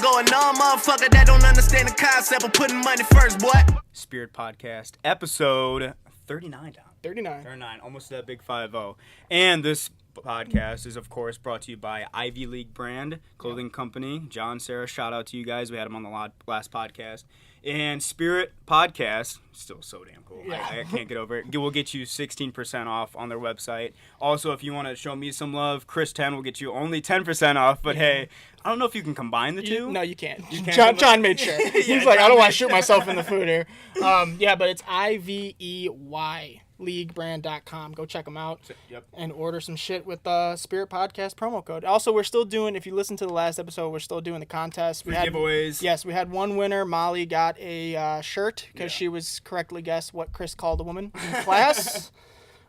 go a non-motherfucker that don't understand the concept of putting money first, boy. Spirit Podcast, episode 39. 39. Almost to that big 5-0. And this podcast is, of course, brought to you by Ivy League Brand Clothing Company. John, Sarah, shout out to you guys. We had them on the last podcast. And Spirit Podcast, still so damn cool. Yeah. I can't get over it. We'll get you 16% off on their website. Also, if you want to show me some love, Chris 10 will get you only 10% off. But hey, I don't know if you can combine the two. No, you can't. You can't John made sure. He's like, I don't want to shoot myself in the foot here. Yeah, but it's IVEY. leaguebrand.com. Go check them out. Yep. And order some shit with the Spirit Podcast promo code. Also, we're still doing, if you listen to the last episode, we're still doing the contest. Free giveaways. Yes, we had one winner. Molly got a shirt because she was correctly guessed what Chris called a woman in class.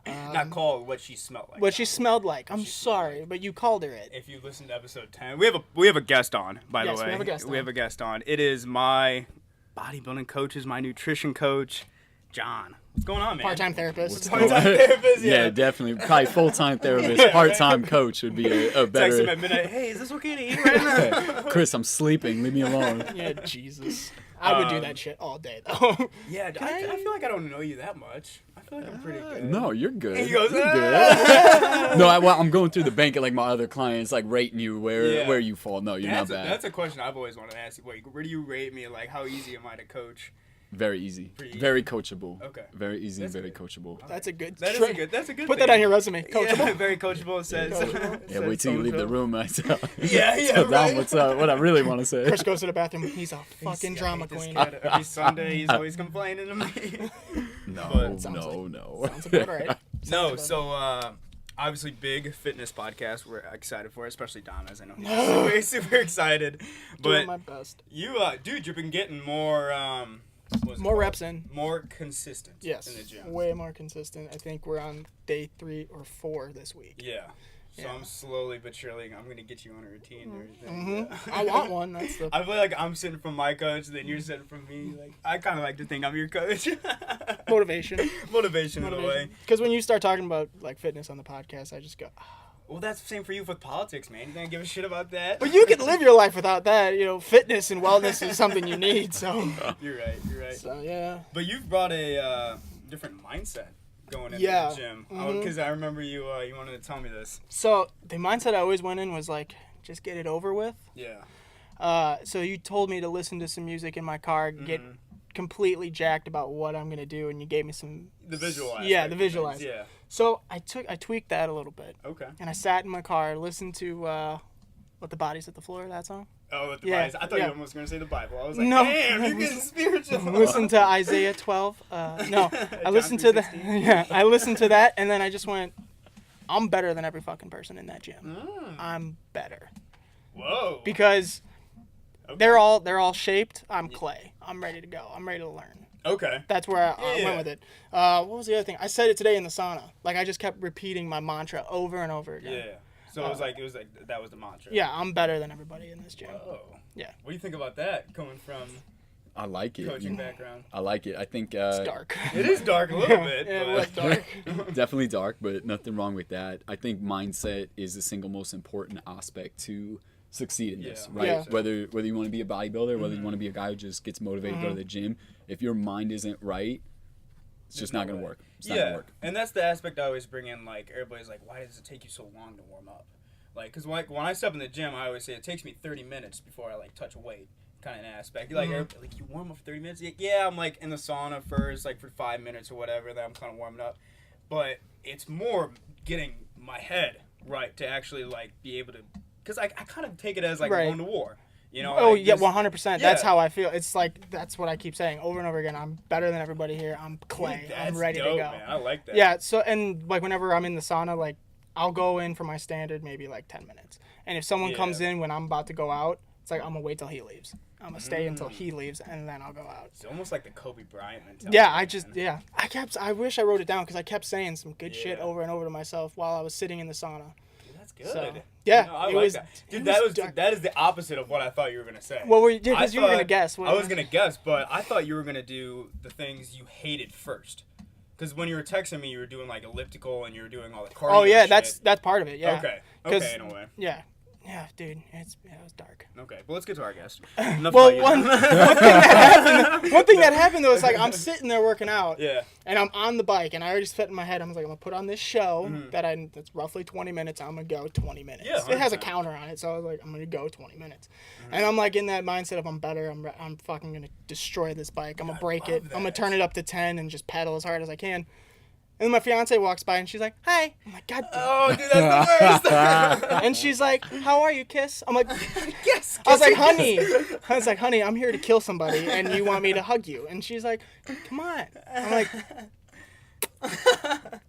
Not called what she smelled like. What she smelled like. I'm sorry, but you called her it. If you listen to episode 10, we have a guest on, by the way. Yes, we have a guest on. It is my bodybuilding coach, my nutrition coach, John. What's going on, man? Part-time therapist. Part-time therapist, yeah, definitely. Probably full-time therapist. Part-time coach would be a better... Text him at midnight, hey, is this okay to eat right now? Chris, I'm sleeping. Leave me alone. Yeah, Jesus. I would do that shit all day, though. Yeah, I feel like I don't know you that much. I feel like I'm pretty good. No, you're good. He goes, You're good. No, I'm going through the bank at like my other clients, like rating you where you fall. No, you're not bad. That's a question I've always wanted to ask you. Wait, where do you rate me? Like, how easy am I to coach? Very easy. Pretty easy. Very coachable. Okay. Very easy That's and very good. coachable. That's a good That's a good Put thing. that on your resume. Coachable. Yeah, very coachable. It says. Yeah, wait till you leave the room. I tell Yeah, right. What's up? What I really want to say. Chris goes to the bathroom. He's a fucking drama this queen. guy. Every Sunday, he's always complaining to me. No. Sounds But about right. no, so obviously big fitness podcast. We're excited for it, especially Dom, as I know he's super excited. Doing But my best. you, dude, you've been getting more. More reps in. More consistent. Yes. In the gym. Way more consistent. I think we're on day 3 or 4 this week. Yeah. So Yeah. I'm slowly but surely. I'm gonna get you on a routine or anything. Mm-hmm. I want one. That's the. I feel like I'm sitting from my coach, then you're sitting from me. Like I kind of like to think I'm your coach. Motivation. Motivation in a way. Because when you start talking about like fitness on the podcast, I just go. Well, that's the same for you with politics, man. You don't give a shit about that. But you can live your life without that. You know, fitness and wellness is something you need. So. You're right. So yeah. But you've brought a different mindset going into the gym. Because I remember you wanted to tell me this. So the mindset I always went in was like, just get it over with. Yeah. So you told me to listen to some music in my car, get completely jacked about what I'm gonna do, and you gave me some. The visual aspect. Yeah, the visualize. Things, yeah. So I tweaked that a little bit. Okay. And I sat in my car, listened to "Let the Bodies Hit the Floor." That song. Oh, with the Yeah, Bible. I thought yeah. you almost going to say the Bible. I was like, No. damn, you're getting spiritual. Listen to Isaiah 12. No, I listened to the. Yeah, I listened to that, and then I just went. I'm better than every fucking person in that gym. I'm better. Whoa. Because they're all shaped. I'm clay. I'm ready to go. I'm ready to learn. Okay. That's where I went with it. What was the other thing? I said it today in the sauna. Like I just kept repeating my mantra over and over again. Yeah. So it was like that was the mantra. Yeah, I'm better than everybody in this gym. Oh. Yeah. What do you think about that coming from I like it. coaching background? I like it. I think It's dark. It is dark a little bit. Yeah, but... it was dark. definitely dark, but nothing wrong with that. I think mindset is the single most important aspect to succeed in this, right? Yeah. Whether you want to be a bodybuilder, whether you want to be a guy who just gets motivated to go to the gym, if your mind isn't right, it's just not going to work. It's not going to work. And that's the aspect I always bring in. Like everybody's like, why does it take you so long to warm up? Like, cause like when I step in the gym, I always say it takes me 30 minutes before I like touch weight, kind of an aspect. Like, like you warm up for 30 minutes? Yeah, I'm like in the sauna first, like for 5 minutes or whatever. Then I'm kind of warming up. But it's more getting my head right to actually like be able to, cause I kind of take it as like going to war. You know? Oh like, yeah, just- 100%. That's how I feel. It's like that's what I keep saying over and over again. I'm better than everybody here. I'm clay. Dude, I'm that's ready dope, to go. Man. I like that. Yeah. So and like whenever I'm in the sauna, like I'll go in for my standard maybe like 10 minutes. And if someone comes in when I'm about to go out, it's like I'm gonna wait till he leaves. I'm gonna stay until he leaves and then I'll go out. It's almost like the Kobe Bryant mentality. Yeah, I wish I wrote it down because I kept saying some good shit over and over to myself while I was sitting in the sauna. Dude, that's good. So, yeah, No, I it like was. that. it Dude, was dark. that is the opposite of what I thought you were gonna say. What were you? Because you were thought- gonna guess. I was gonna guess, but I thought you were gonna do the things you hated first. Because when you were texting me, you were doing like elliptical and you were doing all the cardio. Oh yeah, shit. that's part of it. Yeah. Okay. 'Cause- Okay, in a way. Yeah. Yeah, dude, it was dark. Okay, well, let's get to our guest. Enough Well, about you. one thing that happened though is like I'm sitting there working out, Yeah. and I'm on the bike, and I already set in my head. I'm like, I'm gonna put on this show that's roughly 20 minutes. I'm gonna go 20 minutes. Yeah, It has a 100%. counter on it, so I was like, I'm gonna go 20 minutes, and I'm like in that mindset of I'm better. I'm fucking gonna destroy this bike. I'm gonna break it. love I'm gonna that. turn it up to 10 and just pedal as hard as I can. And then my fiance walks by and she's like, "Hi." I'm like, "God damn." Oh, dude, that's the worst. And she's like, "How are you, Kiss?" I'm like, Yes. I was like, honey, I'm here to kill somebody, and you want me to hug you. And she's like, "Come on." I'm like,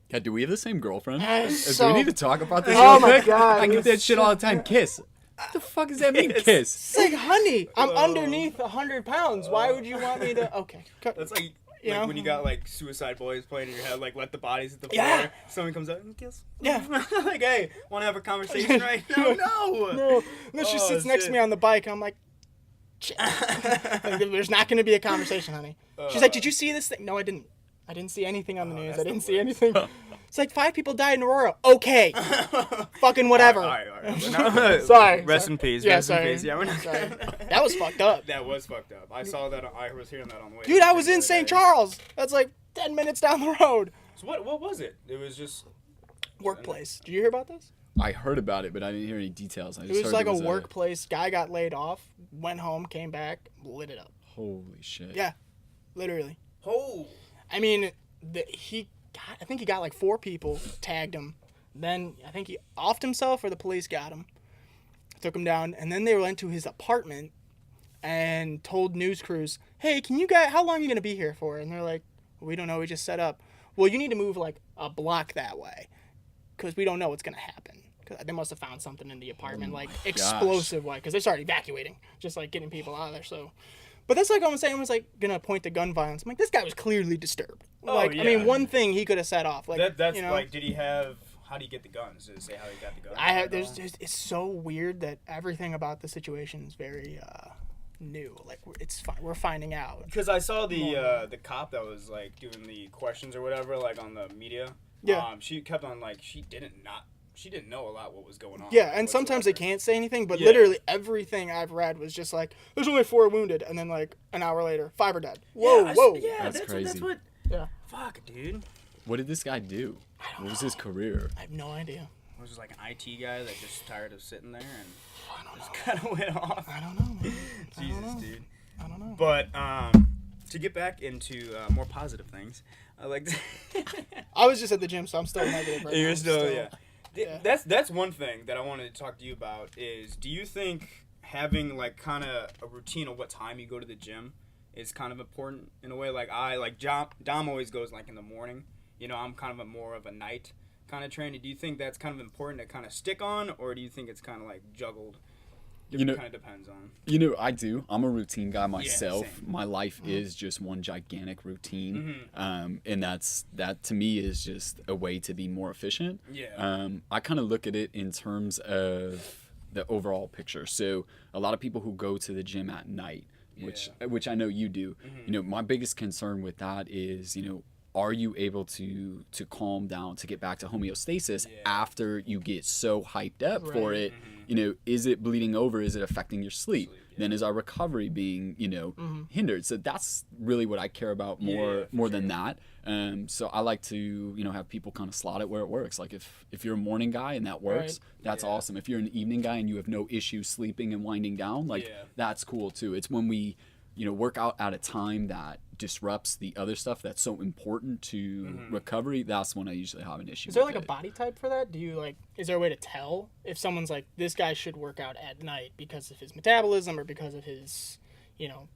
Yeah, do we have the same girlfriend? Do so- we need to talk about this Oh real my quick? God, I get it's that shit all the time. Kiss. What the fuck does that mean, kiss? it's like, honey, I'm underneath 100 pounds. Why would you want me to? Okay. That's like You know? when you got like Suicide Boys playing in your head, like let the bodies hit the Yeah. floor. Someone comes out and kiss. Yeah. Like, hey, want to have a conversation right now? No. No. And then she Oh, sits next to shit. me on the bike. I'm like, shit. Like, there's not going to be a conversation, honey. She's like, "Did you see this thing?" No, I didn't. I didn't see anything on the news. that's I didn't the see worst. anything. It's like 5 people died in Aurora. Okay. Fucking whatever. All right. Sorry. Rest in peace. Yeah, Rest sorry. in peace. Yeah, we're not. Sorry. That was fucked up. That was fucked up. I saw that. I was hearing that on the way. Dude, I was the in other St. day. Charles. That's like 10 minutes down the road. So what was it? It was just. Workplace. Did you hear about this? I heard about it, but I didn't hear any details. I It just was heard like a workplace. Guy got laid off, went home, came back, lit it up. Holy shit. Yeah, literally. Oh. I mean, I think he got like 4 people tagged him. Then I think he offed himself, or the police got him, took him down, and then they went to his apartment and told news crews, "Hey, how long are you gonna be here for?" And they're like, "We don't know. We just set up." "Well, you need to move like a block that way, because we don't know what's gonna happen." Because they must have found something in the apartment, like explosive way, because they started evacuating, just like getting people out of there. So. But that's like I'm saying, was like gonna point to gun violence. I'm like, this guy was clearly disturbed. Oh, Like, yeah. I mean, one thing he could have set off. Like, That's you know, like, did he have? How do you get the guns? Did it say how he got the guns? I have. at all? There's. It's so weird that everything about the situation is very new. Like, it's fine. We're finding out. Because I saw the cop that was like doing the questions or whatever, like on the media. Yeah. She kept on like she didn't know a lot what was going on. Yeah, and sometimes they whatsoever. can't say anything, but Yeah. literally everything I've read was just like, "There's only 4 wounded," and then like an hour later, 5 are dead. Whoa, Yeah, whoa. Yeah, That's that's crazy. what. Yeah. Fuck, dude. What did this guy do? What was his career? I have no idea. I was just like an IT guy that just tired of sitting there and just kind of went off. I don't know, man. Jesus, dude. I don't know. But to get back into more positive things, I like to. I was just at the gym, so I'm still negative right now. You're I'm still, yeah. yeah. That's one thing that I wanted to talk to you about is, do you think having like kind of a routine of what time you go to the gym is kind of important in a way? Like Dom always goes like in the morning. You know, I'm kind of more of a night kind of trainer. Do you think that's kind of important to kind of stick on, or do you think it's kind of like juggled? You know, It kind of depends on. You know, I do. I'm a routine guy myself. same. My life is just one gigantic routine, and that to me is just a way to be more efficient. Yeah. I kind of look at it in terms of the overall picture. So a lot of people who go to the gym at night, which I know you do. You know, my biggest concern with that is, you know, are you able to calm down, to get back to homeostasis after you get so hyped up for it? You know, is it bleeding over? Is it affecting your sleep? Then is our recovery being, you know, hindered? So that's really what I care about more than that. So I like to, you know, have people kind of slot it where it works. Like if you're a morning guy and that works, that's awesome. If you're an evening guy and you have no issue sleeping and winding down, like that's cool too. It's when we, you know, work out at a time that disrupts the other stuff that's so important to recovery. That's when I usually have an issue. Is there with like a it. body type for that? Do you like? Is there a way to tell if someone's like, this guy should work out at night because of his metabolism or because of his, you know,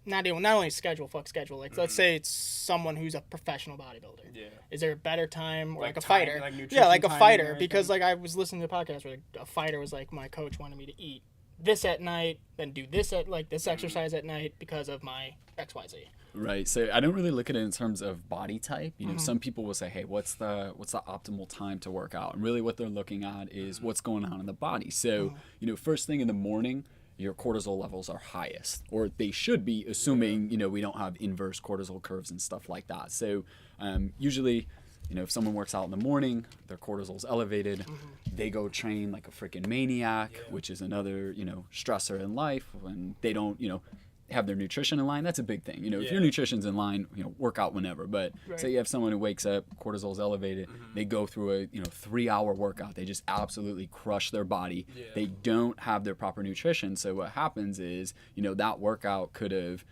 not only schedule. Like, let's say it's someone who's a professional bodybuilder. Yeah. Is there a better time, or Like like a time- fighter? like nutrition yeah, like a timing or fighter. anything? Because like I was listening to a podcast where like, a fighter was like, my coach wanted me to eat this at night, then do this at like this exercise at night because of my XYZ. Right. So I don't really look at it in terms of body type. You know, some people will say, "Hey, what's the optimal time to work out?" And really, what they're looking at is what's going on in the body. So, you know, first thing in the morning, your cortisol levels are highest, or they should be, assuming you know we don't have inverse cortisol curves and stuff like that. So, usually, you know, if someone works out in the morning, their cortisol's elevated, they go train like a freaking maniac, which is another, you know, stressor in life when they don't, you know, have their nutrition in line. That's a big thing. You know, if your nutrition's in line, you know, work out whenever. But say you have someone who wakes up, cortisol's elevated, they go through a, you know, 3-hour workout. They just absolutely crush their body. They don't have their proper nutrition. So what happens is, you know, that workout could have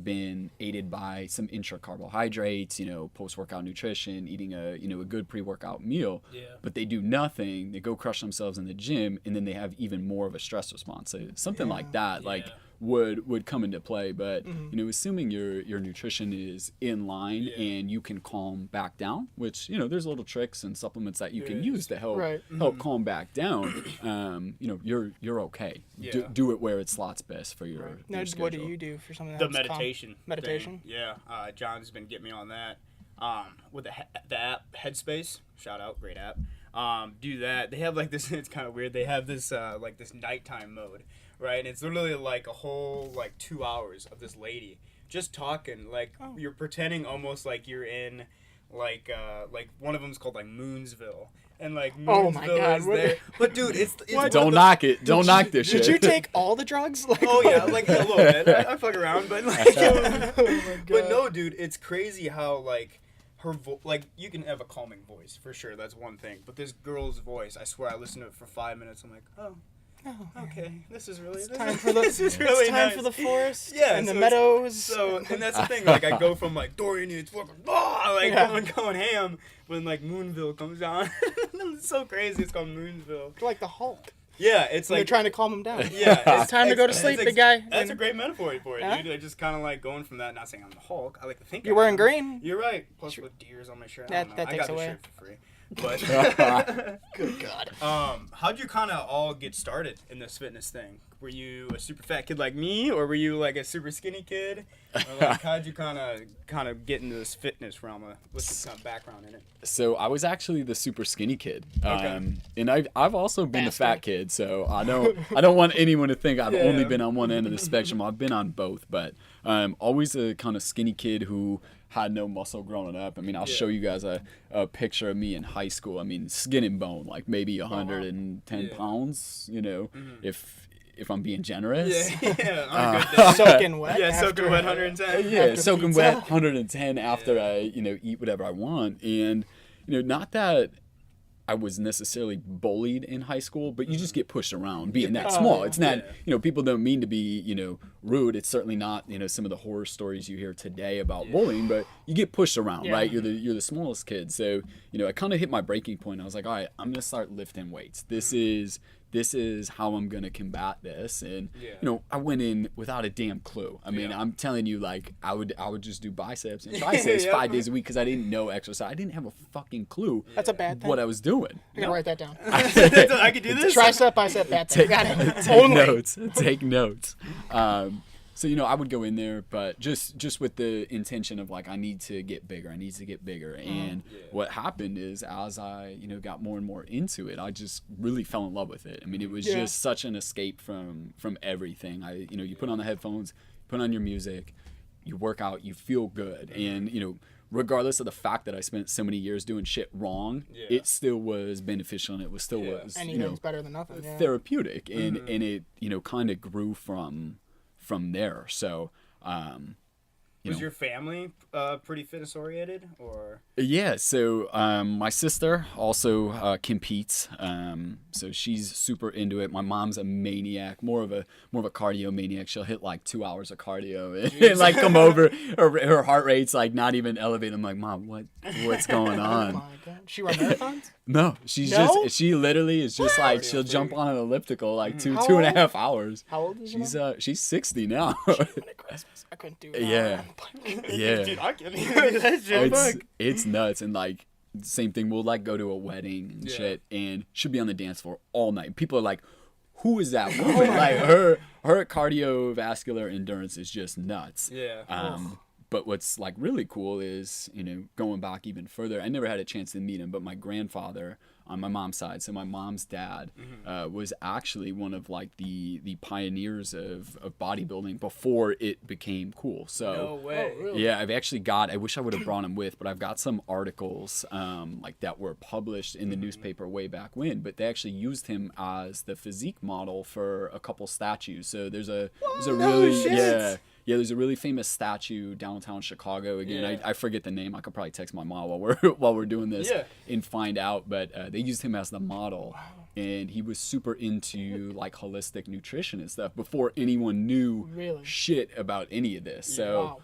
been aided by some intra carbohydrates, you know, post-workout nutrition, eating a, you know, a good pre-workout meal. But they do nothing. They go crush themselves in the gym, and then they have even more of a stress response. So something like that, like would come into play. But you know, assuming your nutrition is in line and you can calm back down, which, you know, there's little tricks and supplements that you can use to help calm back down. You know, you're okay. Do it where it slots best for your Now, schedule. what do you do for something The that's meditation. Meditation? Thing. Yeah. John's been getting me on that. With the app Headspace, shout out, great app. Do that. They have like this. It's kind of weird. They have this like this nighttime mode, right? And it's literally like a whole like 2 hours of this lady just talking. Like you're pretending almost like you're in like one of them's called like Moonsville. And like Moonsville is there. But dude, it's don't knock it. Don't knock this shit. Did you take all the drugs? Like, oh yeah, like a little bit. I fuck around, but like, but no, dude, it's crazy how like her like you can have a calming voice for sure. That's one thing. But this girl's voice, I swear, I listened to it for 5 minutes. I'm like, okay, this is really time for the nice. for the forest. Yeah, and so the meadows. So and that's the thing. Like I go from like Dorian, it's fucking going ham when like Moonville comes on. It's so crazy. It's called Moonsville. Like the Hulk. Yeah, it's like they're trying to calm him down. Yeah, it's time to go to sleep, big guy. That's a great metaphor for it, dude. I just kind of like going from that. Not saying I'm the Hulk. I like to think you're wearing green. You're right. Plus with deers on my shirt. That I takes got away. the shirt for free. But Good God. How'd you kind of all get started in this fitness thing? Were you a super fat kid like me, or were you like a super skinny kid? Or like, how'd you kind of get into this fitness realm? What's your kind of background in it? So I was actually the super skinny kid, Okay. and I've also been the fat kid. So I don't want anyone to think I've only been on one end of the spectrum. I've been on both, but always a kind of skinny kid who had no muscle growing up. I mean, I'll show you guys a picture of me in high school. I mean, skin and bone, like maybe 110 pounds. You know, if I'm being generous. Yeah. Soaking wet. Yeah, soaking wet 110. Yeah, soaking wet 110 after I, you know, eat whatever I want. And, you know, not that I was necessarily bullied in high school, but you just get pushed around being that small. It's not, you know, people don't mean to be, you know, rude. It's certainly not, you know, some of the horror stories you hear today about bullying, but you get pushed around, right? You're the smallest kid. So, you know, I kind of hit my breaking point. I was like, all right, I'm going to start lifting weights. This is how I'm going to combat this. And, you know, I went in without a damn clue. I mean, I'm telling you, like, I would just do biceps and triceps 5 days a week because I didn't know exercise. I didn't have a fucking clue That's a bad thing. what I was doing. I'm gonna write that down. I could do this. Tricep, bicep, bad thing. Got it. Take notes. So, you know, I would go in there, but just with the intention of like, I need to get bigger. And what happened is as I, you know, got more and more into it, I just really fell in love with it. I mean, it was just such an escape from everything. You know, you put on the headphones, put on your music, you work out, you feel good. And, you know, regardless of the fact that I spent so many years doing shit wrong, it still was beneficial, and it was still was, you know, better than nothing. therapeutic. And it, you know, kind of grew from there. So was your family pretty fitness oriented, or? Yeah, so my sister also competes, so she's super into it. My mom's a maniac, more of a cardio maniac. She'll hit like 2 hours of cardio and like come over. Her heart rate's like not even elevated. I'm like, Mom, what's going on? Oh my God. She run marathons? No, she literally is just like, she'll jump on an elliptical like two and a half hours. How old is she? She's 60 now. I couldn't do it. Yeah. Dude, I can't even do that shit. It's nuts. And like, same thing, we'll like go to a wedding and shit, and she'll be on the dance floor all night. People are like, who is that woman? Like her cardiovascular endurance is just nuts. Yeah. But what's like really cool is, you know, going back even further, I never had a chance to meet him, but my grandfather, on my mom's side. So my mom's dad was actually one of like the pioneers of bodybuilding before it became cool. So No way. Oh, really? yeah, I've actually got, I wish I would have brought him with, but I've got some articles like that were published in the newspaper way back when, but they actually used him as the physique model for a couple statues. So there's a really, yeah, there's a really famous statue downtown Chicago. Again, Yeah. I forget the name. I could probably text my mom while we're doing this and find out. But they used him as the model, and he was super into like holistic nutrition and stuff before anyone knew Really? shit about any of this. So Wow.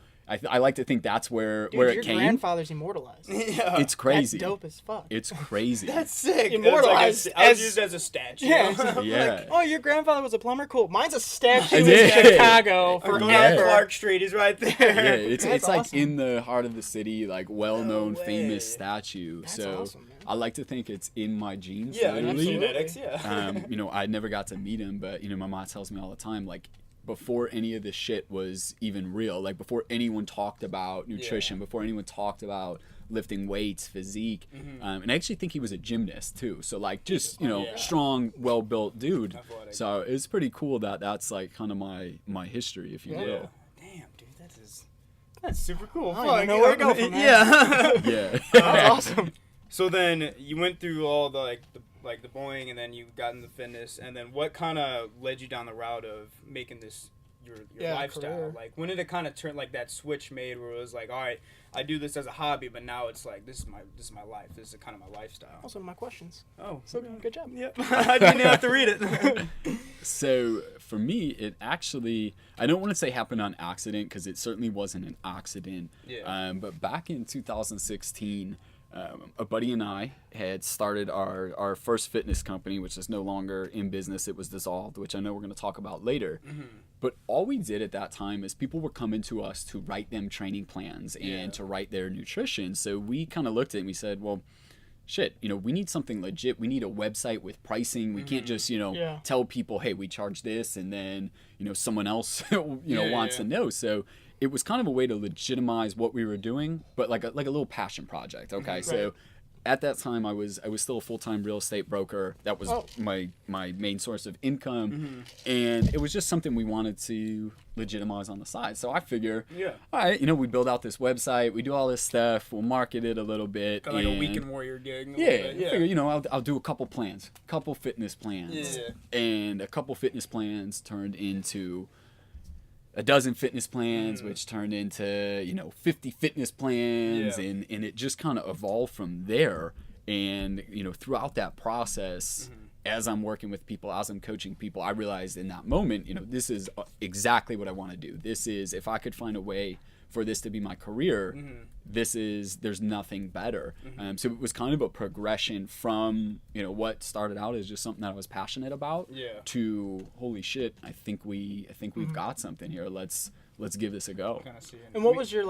I like to think that's where Dude, it your came. grandfather's immortalized. Yeah. It's crazy. That's dope as fuck. It's crazy. That's sick. Immortalized I was as- used as a statue. Yeah. Yeah. Oh, your grandfather was a plumber? Cool. Mine's a statue Yeah. in Chicago Or go Yeah. down Clark Street. He's right there. Yeah, it's That's like awesome. in the heart of the city, like well-known, No way. famous statue. That's so awesome, man. I like to think it's in my genes. Yeah, literally. absolutely. genetics. Yeah. You know, I never got to meet him, but you know, my mom tells me all the time, like before any of this shit was even real, like before anyone talked about nutrition, before anyone talked about lifting weights, physique, and I actually think he was a gymnast too. So like just strong, well-built dude. Athletic. So it's pretty cool that that's like kind of my history, if you Yeah. will. Damn, dude, that's super cool. I don't even know where to go from there. Yeah. Yeah. That's awesome. So then you went through all the the bowling, and then you got into fitness, and then what kind of led you down the route of making this your lifestyle? career. Like when did it kind of turn, like that switch made where it was like, all right, I do this as a hobby, but now it's like this is my life. This is kind of my lifestyle. Also, my questions. Oh, So good job. yep. I didn't have to read it. So for me, it actually, I don't want to say happened on accident because it certainly wasn't an accident. Yeah. But back in 2016, a buddy and I had started our first fitness company, which is no longer in business. It was dissolved, which I know we're going to talk about later. But all we did at that time is people were coming to us to write them training plans and to write their nutrition. So we kind of looked at it and we said, well, shit, you know, we need something legit. We need a website with pricing. We can't just, you know, tell people, hey, we charge this, and then, you know, someone else, wants to know. So it was kind of a way to legitimize what we were doing, but like a little passion project. Okay. So at that time I was still a full-time real estate broker. That was my main source of income. And it was just something we wanted to legitimize on the side. So I figure, all right, you know, we build out this website, we do all this stuff, we'll market it a little bit. Kind of like a weekend warrior gig. I figure, you know, I'll do a couple plans, couple fitness plans. Yeah. And a couple fitness plans turned into a dozen fitness plans, which turned into, you know, 50 fitness plans, and it just kind of evolved from there. And, you know, throughout that process, as I'm working with people, as I'm coaching people, I realized in that moment, you know, this is exactly what I want to do. This is, if I could find a way for this to be my career, there's nothing better. So it was kind of a progression from, you know, what started out as just something that I was passionate about to, holy shit, I think we've got something here. Let's give this a go. Kind of see it. And what was your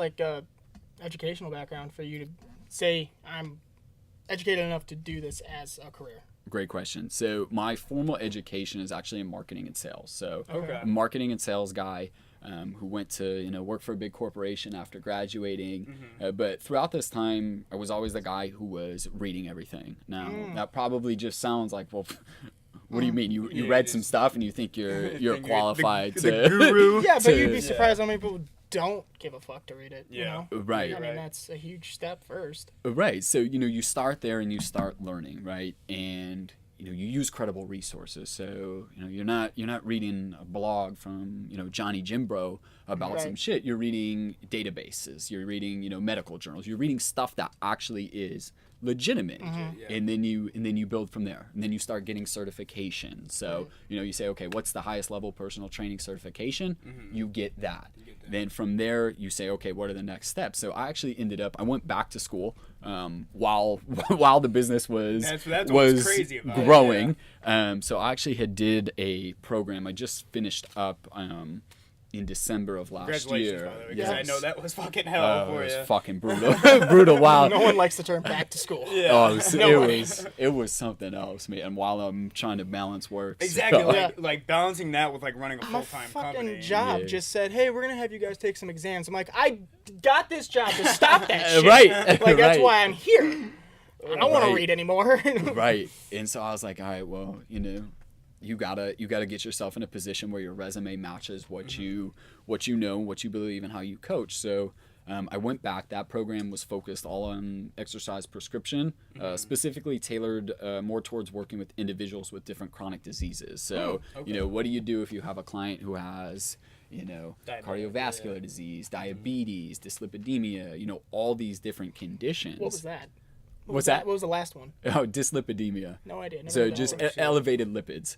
educational background for you to say I'm educated enough to do this as a career? Great question. So my formal education is actually in marketing and sales. So Okay. a marketing and sales guy who went to, you know, work for a big corporation after graduating. But throughout this time, I was always the guy who was reading everything. Now, that probably just sounds like, well, what do you mean? You read some stuff and you think you're qualified the to... guru. Yeah, but you'd to- be surprised how many people don't give a fuck to read it. You know? Right. I mean, that's a huge step first. Right. So, you know, you start there and you start learning, right? And, you know, you use credible resources. So, you know, you're not reading a blog from, you know, Johnny Jimbro about some shit. You're reading databases. You're reading, you know, medical journals. You're reading stuff that actually is legitimate. And then you build from there. And then you start getting certifications. So, you know, you say, okay, what's the highest level personal training certification? You get that. Then from there, you say, okay, what are the next steps? So I actually I went back to school while the business was That's what's crazy about it, growing. So I actually did a program. I just finished up in December of last Congratulations, year. by the way, because I know that was fucking hell It for was you. fucking brutal. Brutal. Wow. No one likes the term back to school. Oh, Nobody. it was something else, man. While I'm trying to balance work. Exactly, so- like balancing that with like running a My full-time fucking company. job Yeah. just said, hey, we're going to have you guys take some exams. I'm like, I got this job to stop that shit. Right. Like, that's Right. why I'm here. I don't want to Right. read anymore. Right. And so I was like, all right, well, you gotta get yourself in a position where your resume matches what you know, what you believe, and how you coach. So I went back. That program was focused all on exercise prescription, specifically tailored more towards working with individuals with different chronic diseases. So what do you do if you have a client who has cardiovascular disease, diabetes, dyslipidemia, all these different conditions. What was that? What's that? What was the last one? Oh, dyslipidemia. No idea. Never So heard that just one. elevated lipids,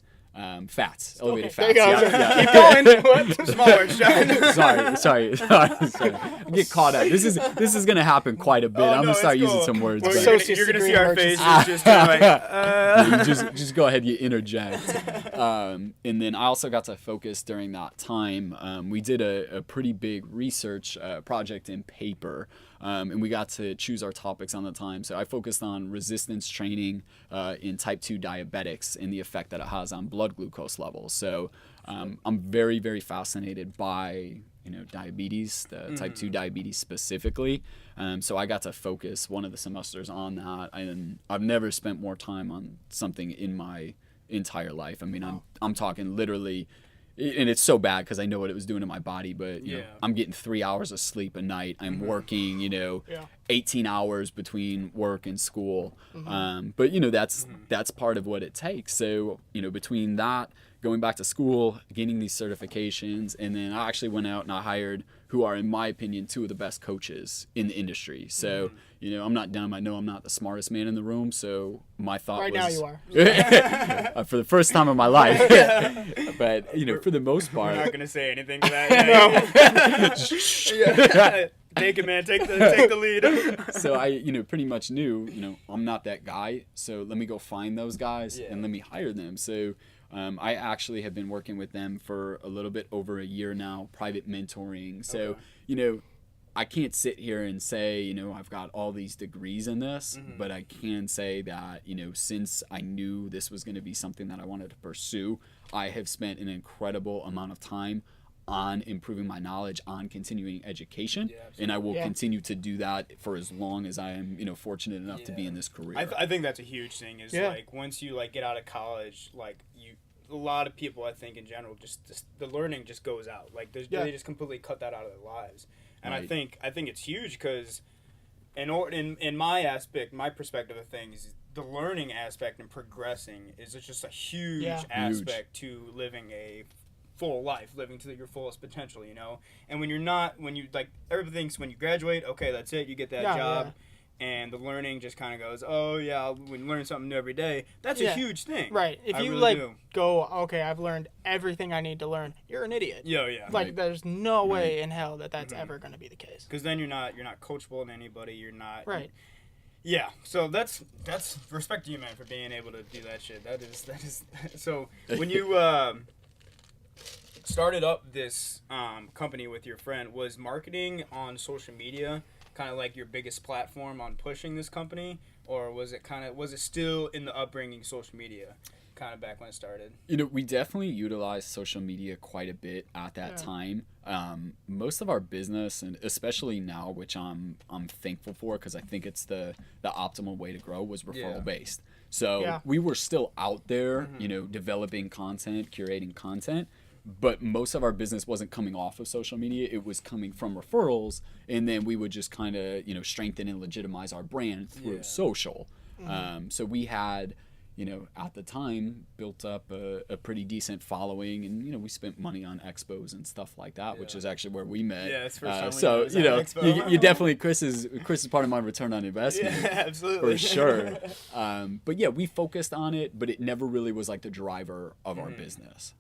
fats, elevated Okay, fats. there you go. Yeah, Keep going. What? Smaller shot. sorry. I get caught up. This is gonna happen quite a bit. I'm gonna start using some words. Well, but- you're gonna see our Emergency. faces just kind of like. just go ahead, you interject. And then I also got to focus during that time. We did a pretty big research project in paper, and we got to choose our topics on the time. So I focused on resistance training in type 2 diabetics and the effect that it has on blood glucose levels. So I'm very, very fascinated by diabetes, the type 2 diabetes specifically. So I got to focus one of the semesters on that, and I've never spent more time on something in my entire life. I mean, I'm talking literally, and it's so bad because I know what it was doing to my body, but I'm getting 3 hours of sleep a night. I'm working 18 hours between work and school. But that's part of what it takes. So between that, going back to school, getting these certifications, and then I actually went out and I hired who are, in my opinion, two of the best coaches in the industry. So, I'm not dumb. I know I'm not the smartest man in the room. So my thought Right was... now you are. for the first time in my life. But, for the most part... I'm not gonna say anything to that. Yeah. Take it, man. Take the lead. So I, pretty much knew, I'm not that guy. So let me go find those guys and let me hire them. So... I actually have been working with them for a little bit over a year now, private mentoring. So, I can't sit here and say, I've got all these degrees in this, but I can say that, since I knew this was going to be something that I wanted to pursue, I have spent an incredible amount of time on improving my knowledge, on continuing education, and I will continue to do that for as long as I am, fortunate enough to be in this career. I think that's a huge thing. Is like once you get out of college, a lot of people, I think in general, just the learning just goes out. They just completely cut that out of their lives, and I think it's huge because, in my aspect, my perspective of things, the learning aspect and progressing is just a huge aspect to living a full life, living to your fullest potential, and when everybody thinks when you graduate, okay, that's it, you get that job, and the learning just kind of goes, when you learn something new every day, that's a huge thing, right? If you really do. go, okay, I've learned everything I need to learn, you're an idiot. There's no way in hell that's ever going to be the case, because then you're not coachable in anybody, you're not right. So that's respect to you, man, for being able to do that shit. That is so when you started up this company with your friend, was marketing on social media kind of like your biggest platform on pushing this company, or was it still in the upbringing social media kind of back when it started? We definitely utilized social media quite a bit at that time. Most of our business, and especially now, which I'm thankful for because I think it's the optimal way to grow, was referral based. So we were still out there, developing content, curating content, but most of our business wasn't coming off of social media. It was coming from referrals, and then we would just kind of, strengthen and legitimize our brand through social. So we had, at the time, built up a pretty decent following, and, we spent money on expos and stuff like that, which is actually where we met. Yeah, it's first time so, we met at Expo. you definitely, Chris is part of my return on investment. Yeah, absolutely. For sure. But yeah, we focused on it, but it never really was like the driver of our business.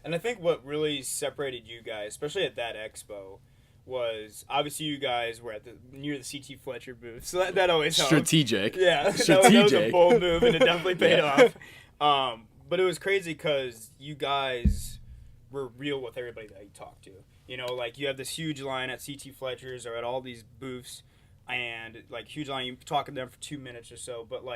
And I think what really separated you guys, especially at that expo, was obviously you guys were near the CT Fletcher booth, so that always helped. Strategic. Yeah, Strategic. That was a bold move, and it definitely paid off. But it was crazy because you guys were real with everybody that you talked to. You have this huge line at CT Fletcher's or at all these booths, and huge line. You talk to them for 2 minutes or so, but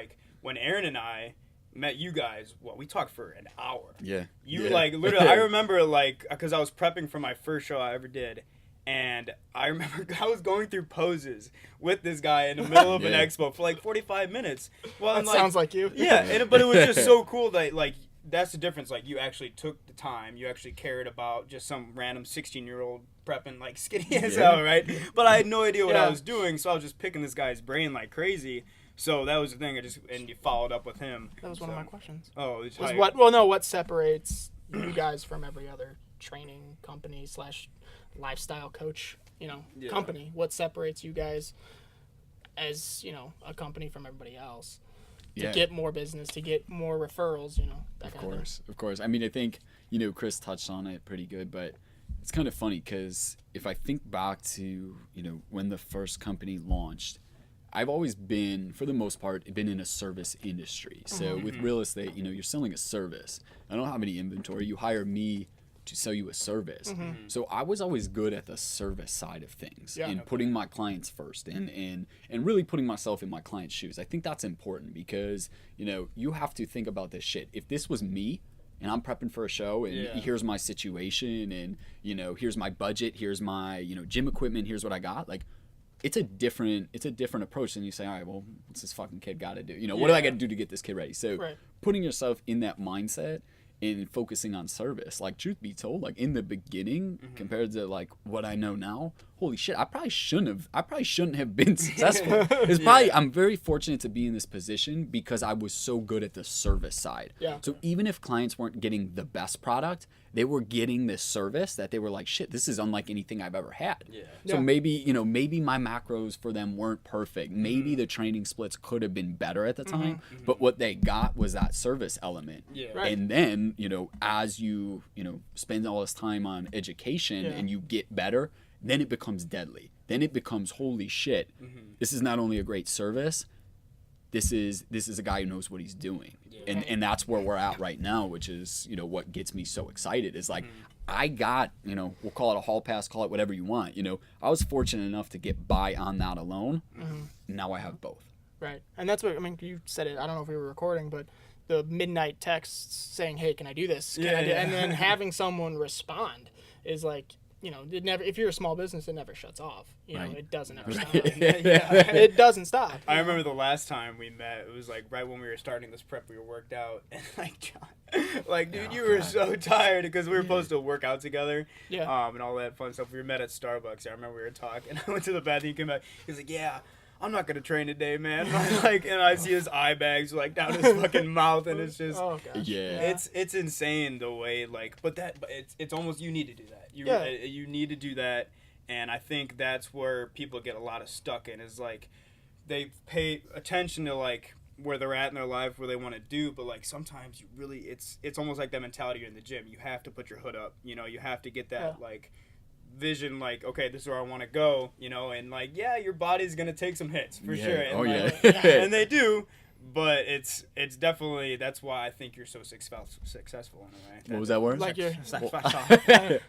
when Aaron and I met you guys, we talked for an hour. Yeah. Literally, I remember because I was prepping for my first show I ever did, And I remember I was going through poses with this guy in the middle of an expo for like 45 minutes. Well, That sounds like you. Yeah, but it was just so cool that like that's the difference. Like you actually took the time, you actually cared about just some random 16-year-old prepping like skinny as hell, right? But I had no idea what I was doing, so I was just picking this guy's brain like crazy. So that was the thing. And you followed up with him. That was one of my questions. Oh, it's Was what? Well, no. What separates you guys from every other training company / lifestyle coach, company? What separates you guys as a company from everybody else to get more business, to get more referrals? That kind of thing. Of course. I mean, I think Chris touched on it pretty good, but it's kind of funny because if I think back to when the first company launched, I've always been, for the most part, been in a service industry. So with real estate, you're selling a service. I don't have any inventory. You hire me to sell you a service. So I was always good at the service side of things and putting my clients first and really putting myself in my client's shoes. I think that's important because, you have to think about this shit. If this was me and I'm prepping for a show and here's my situation and, here's my budget, here's my, gym equipment, here's what I got, like, it's a different approach than you say, all right, well, what's this fucking kid got to do? What do I got to do to get this kid ready? So putting yourself in that mindset and focusing on service, like truth be told, like in the beginning compared to like what I know now, holy shit, I probably shouldn't have been successful. It's probably, I'm very fortunate to be in this position because I was so good at the service side. Yeah. So even if clients weren't getting the best product, they were getting this service that they were like, shit, this is unlike anything I've ever had. Yeah. So maybe my macros for them weren't perfect. Maybe the training splits could have been better at the time, but what they got was that service element. Yeah. Right. And then, as you spend all this time on education and you get better, then it becomes deadly. Then it becomes, holy shit, this is not only a great service, this is a guy who knows what he's doing. Yeah. And that's where we're at right now, which is, what gets me so excited is like, I got, we'll call it a hall pass, call it whatever you want. I was fortunate enough to get by on that alone. Now I have both. Right. And that's what, you said it, I don't know if we were recording, but the midnight texts saying, hey, can I do this? Can I do? And then having someone respond is like, it never. If you're a small business, it never shuts off. It doesn't ever stop. It doesn't stop. I remember the last time we met. It was like right when we were starting this prep. We were worked out, and like John, dude, you were so tired because we were supposed to work out together. Yeah. And all that fun stuff. We met at Starbucks. I remember we were talking. I went to the bathroom. He came back. He was like, "Yeah, I'm not gonna train today, man." And I see his eye bags like down his fucking mouth, and it's just, it's insane the way but it's almost, you need to do that. You need to do that, and I think that's where people get a lot of stuck in is like they pay attention to like where they're at in their life, where they want to do, but like sometimes you really it's almost like that mentality in the gym. You have to put your hood up, you have to get that like vision, like, okay, this is where I want to go, and like, your body's gonna take some hits for sure. And and they do, but it's definitely, that's why I think you're so successful in a way. What was that word? Like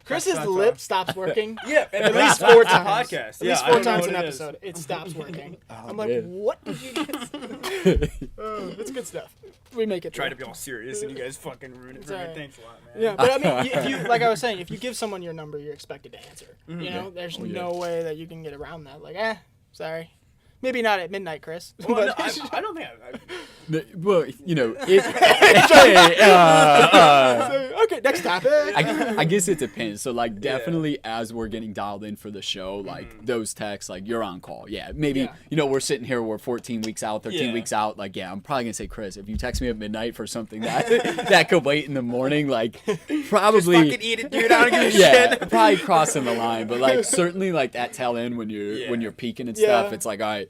Chris's lip stops working. At least 4 times. Podcast. At least 4 times an episode, it stops working. I'm like, what did you get? It's good stuff. We make it try to be all serious and you guys fucking ruin it for me. Thanks a lot, man. Yeah, but if you, like I was saying, if you give someone your number, you're expected to answer. There's no way that you can get around that. Like, sorry. Maybe not at midnight, Chris. Well, no, I don't think well, okay, next topic. I guess it depends. So, like, definitely as we're getting dialed in for the show, like, those texts, like, you're on call. Yeah, maybe, we're sitting here, we're 14 weeks out, 13 weeks out. Like, I'm probably going to say, Chris, if you text me at midnight for something that could wait in the morning, like, probably. Just fucking eat it, dude. I don't give a shit. Probably crossing the line. But, like, certainly, like, that tail end when you're peaking and stuff, it's like, all right.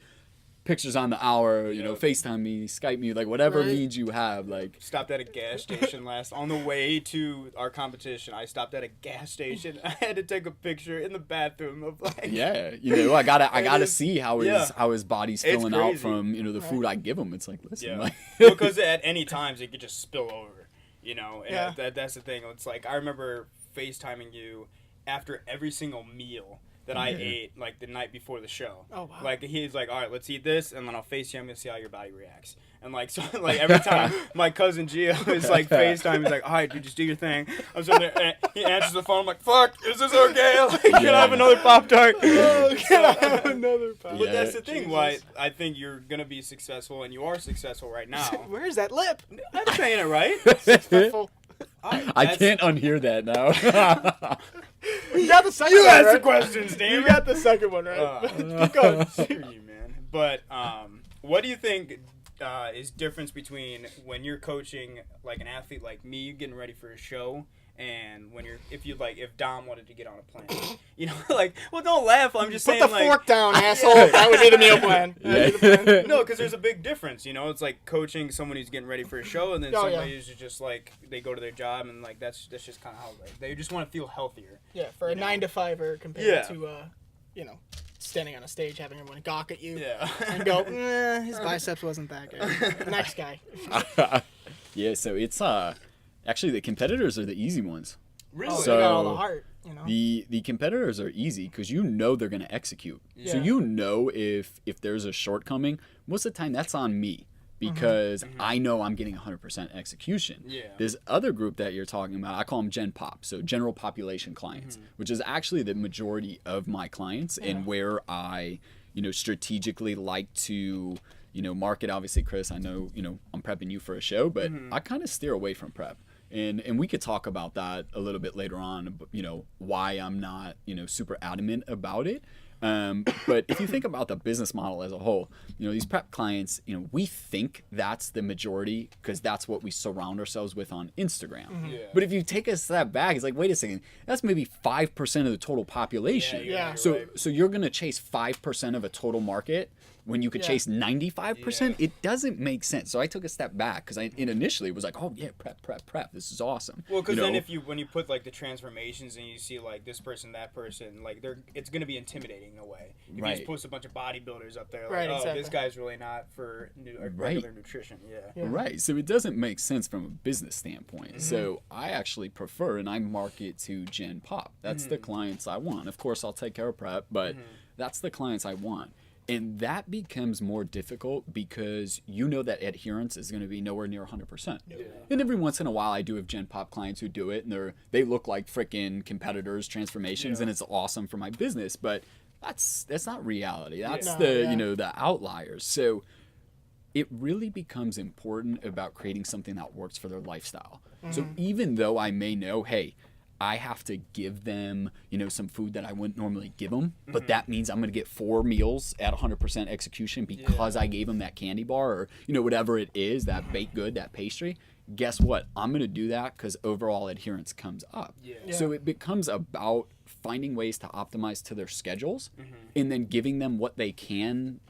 Pictures on the hour, FaceTime me, Skype me, like whatever means you have, like. Stopped at a gas station on the way to our competition. I stopped at a gas station. I had to take a picture in the bathroom of like. Yeah, I gotta see how his body's filling out from the food I give him. It's like, listen, like. Because at any times it could just spill over, and that's the thing. It's like I remember FaceTiming you after every single meal. that I ate like the night before the show. Oh, wow. Like he's like, all right, let's eat this, and then I'll FaceTime you and see how your body reacts. And like so, like every time my cousin Gio is like FaceTime, he's like, all right, dude, just do your thing. I'm sitting there, and he answers the phone. I'm like, fuck, is this okay? Like, can I have another Pop-Tart? Can I have another Pop-Tart? But that's the thing. Why I think you're gonna be successful, and you are successful right now. Where's that lip? I'm saying it right. Disrespectful. I can't unhear that now. You got the second You one asked the right. questions, damn You it. got the second one right. Keep going. Screw you, man. But what do you think is difference between when you're coaching like an athlete like me, getting ready for a show, and when if Dom wanted to get on a plane, you know, like, well, don't laugh. I'm just Put saying, the like, fork down, asshole. That would be the meal plan. That'd be the plan. no, because there's a big difference. You know, it's like coaching someone who's getting ready for a show, and then Oh, yeah. somebody who's just like they go to their job and like that's just kind of how they just want to feel healthier. Yeah, for a 9-to-5er compared Yeah. to, standing on a stage having everyone gawk at you Yeah. and go, his biceps wasn't that good. Next guy. Yeah, so it's actually the competitors are the easy ones. Really? Oh, So- they got all the heart, you know. The competitors are easy because you know they're going to execute. So Yeah. you know if there's a shortcoming, most of the time that's on me because I know I'm getting 100% execution. Yeah. This other group that you're talking about, I call them Gen Pop, so general population clients, which is actually the majority of my clients and where I, strategically like to, market. Obviously, Chris, I know, I'm prepping you for a show, but I kind of steer away from prep. And we could talk about that a little bit later on, why I'm not, super adamant about it. But if you think about the business model as a whole, these prep clients, we think that's the majority because that's what we surround ourselves with on Instagram. Yeah. But if you take a step back, it's like, wait a second, that's maybe 5% of the total population. Yeah. So you're going to chase 5% of a total market when you could Yeah. chase 95%? Yeah. It doesn't make sense. So I took a step back because it initially was like, oh yeah, prep. This is awesome. Well, because then when you put like the transformations and you see like this person, that person, like it's gonna be intimidating in a way. If you Right. just post a bunch of bodybuilders up there, like, Right, oh, exactly. this guy's really not for regular nutrition. Yeah. Right. So it doesn't make sense from a business standpoint. So I actually prefer and I market to Gen Pop. That's the clients I want. Of course, I'll take care of prep, but that's the clients I want. And that becomes more difficult because you know that adherence is going to be nowhere near 100%. Yeah. And every once in a while, I do have Gen Pop clients who do it, and they look like freaking competitors, transformations, and it's awesome for my business. But that's not reality. That's the outliers. So it really becomes important about creating something that works for their lifestyle. So even though I may know, hey, I have to give them, some food that I wouldn't normally give them, but that means I'm going to get 4 meals at 100% execution because I gave them that candy bar or, whatever it is, that baked good, that pastry. Guess what? I'm going to do that because overall adherence comes up. Yeah. So it becomes about finding ways to optimize to their schedules and then giving them what they can,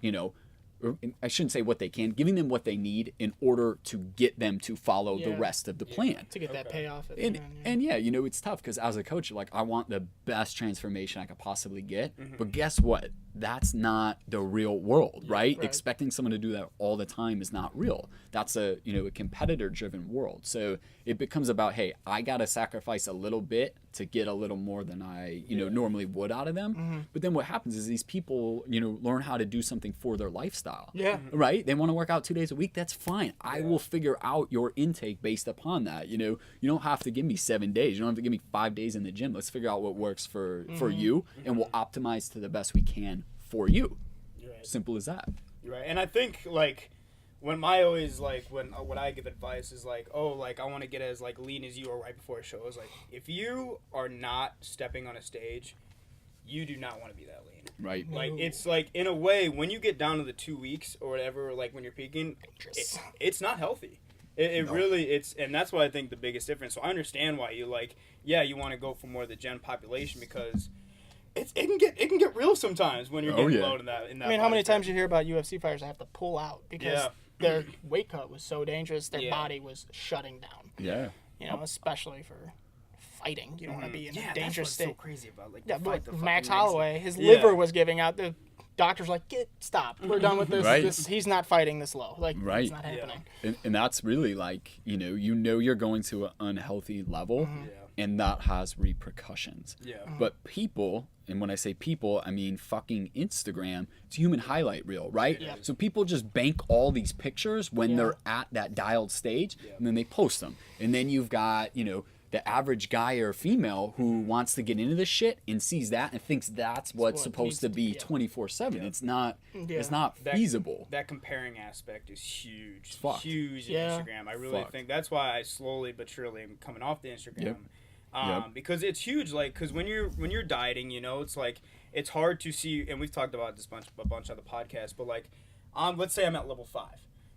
or I shouldn't say what they can, giving them what they need in order to get them to follow the rest of the plan. To get that payoff. At the And, end, and yeah, it's tough because as a coach, like I want the best transformation I could possibly get. But guess what? That's not the real world, right? Expecting someone to do that all the time is not real. That's a competitor-driven world. So it becomes about, hey, I got to sacrifice a little bit to get a little more than I, normally would out of them. But then what happens is these people, learn how to do something for their lifestyle. Yeah. Right? They want to work out 2 days a week. That's fine. I will figure out your intake based upon that. You don't have to give me 7 days. You don't have to give me 5 days in the gym. Let's figure out what works for you, and we'll optimize to the best we can for you. Right. Simple as that. Right. And I think like when what I give advice is like, oh, like I want to get as like lean as you are right before a show. It's like if you are not stepping on a stage, you do not want to be that lean. Right. Like it's like in a way when you get down to the 2 weeks or whatever, like when you're peaking, it's not healthy. It really and that's why I think the biggest difference. So I understand why you you want to go for more of the gen population because it can get real sometimes when you're getting low in that. I mean, how many times you hear about UFC fighters that have to pull out because their weight cut was so dangerous, their body was shutting down. Yeah. Especially for fighting. You don't want to be in a dangerous that's what's state. so crazy about like But the Max fucking Holloway, his liver was giving out. The doctor's like, stop. We're done with this. Right. He's not fighting this low. Like, Right. it's not happening. And that's really like, you're going to an unhealthy level. and that has repercussions. Yeah. But people, and when I say people, I mean fucking Instagram, it's a human highlight reel, right? Yeah. So people just bank all these pictures when they're at that dialed stage, and then they post them. And then you've got, the average guy or female who wants to get into this shit and sees that and thinks that's what's what supposed to be 24/7. It's not feasible. That comparing aspect is huge. Fucked. Huge in Yeah. Instagram. I really think that's why I slowly but surely am coming off the Instagram. Yep. Because it's huge, because when you're dieting, it's like it's hard to see, and we've talked about this a bunch on the podcast, but let's say I'm at level 5,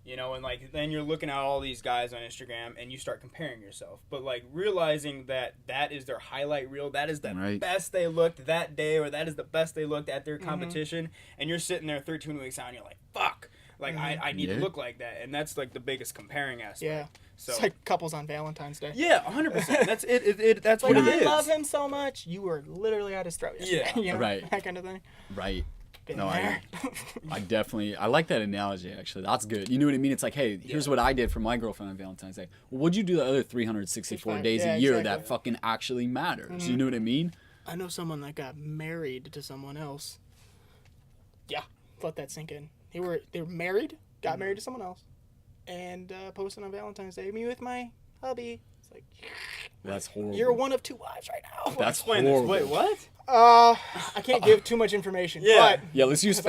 and then you're looking at all these guys on Instagram and you start comparing yourself, but realizing that is their highlight reel, that is the best they looked that day, or that is the best they looked at their competition, and you're sitting there 13 weeks out and you're like, fuck, I need to look like that, and that's the biggest comparing aspect. Yeah. So It's like couples on Valentine's Day. yeah, 100%. That's it. That's what it I is. love him so much. You were literally at his throat. yesterday, Yeah. Right. That kind of thing. Right. Been No, there. I like that analogy, actually. That's good. You know what I mean? It's like, hey, here's what I did for my girlfriend on Valentine's Day. Well, what'd you do the other 364 days a year that fucking actually matters? You know what I mean? I know someone that got married to someone else. Yeah, let that sink in. They were married, got married to someone else, and posted on Valentine's Day, me with my hubby. It's like, That's horrible. you're one of 2 wives right now. That's Explain this. horrible. Wait, what? I can't give too much information. Yeah. But Yeah, let's use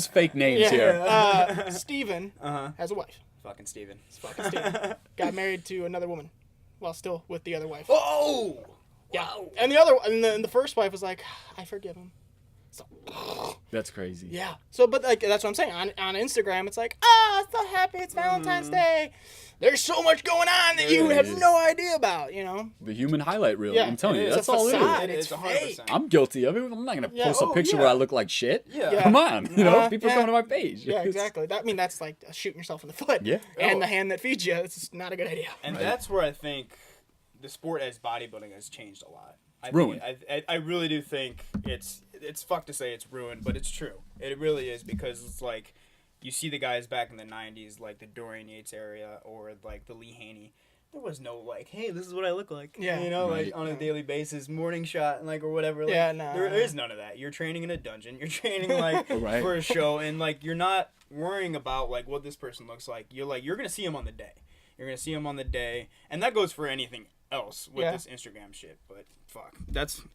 fake names here. Steven has a wife. Fucking Steven. It's fucking Steven. Got married to another woman while still with the other wife. Oh! Yeah. And the first wife was like, I forgive him. So, That's crazy. yeah. So, but that's what I'm saying. On Instagram, it's like, I'm so happy it's Valentine's Day. There's so much going on that you have no idea about, The human highlight reel. Yeah, I'm telling you, it's that's a all facade. it is. It's 100%. fake. I'm guilty of it. I'm not gonna Yeah. post a Oh, picture yeah. where I look like shit. Yeah. Come on, people coming to my page. Yeah, exactly. That's like shooting yourself in the foot. Yeah. And the hand that feeds you. It's not a good idea. And that's where I think the sport as bodybuilding has changed a lot. Ruined. I really do think it's fucked to say it's ruined, but it's true. It really is, because it's like you see the guys back in the 90s, like the Dorian Yates area or like the Lee Haney. There was no hey, this is what I look like. Yeah. Like on a daily basis, morning shot and or whatever. Yeah, no. There is none of that. You're training in a dungeon. You're training Right. for a show, and you're not worrying about what this person looks like. You're gonna see him on the day. You're gonna see him on the day, and that goes for anything else with this Instagram shit. But fuck,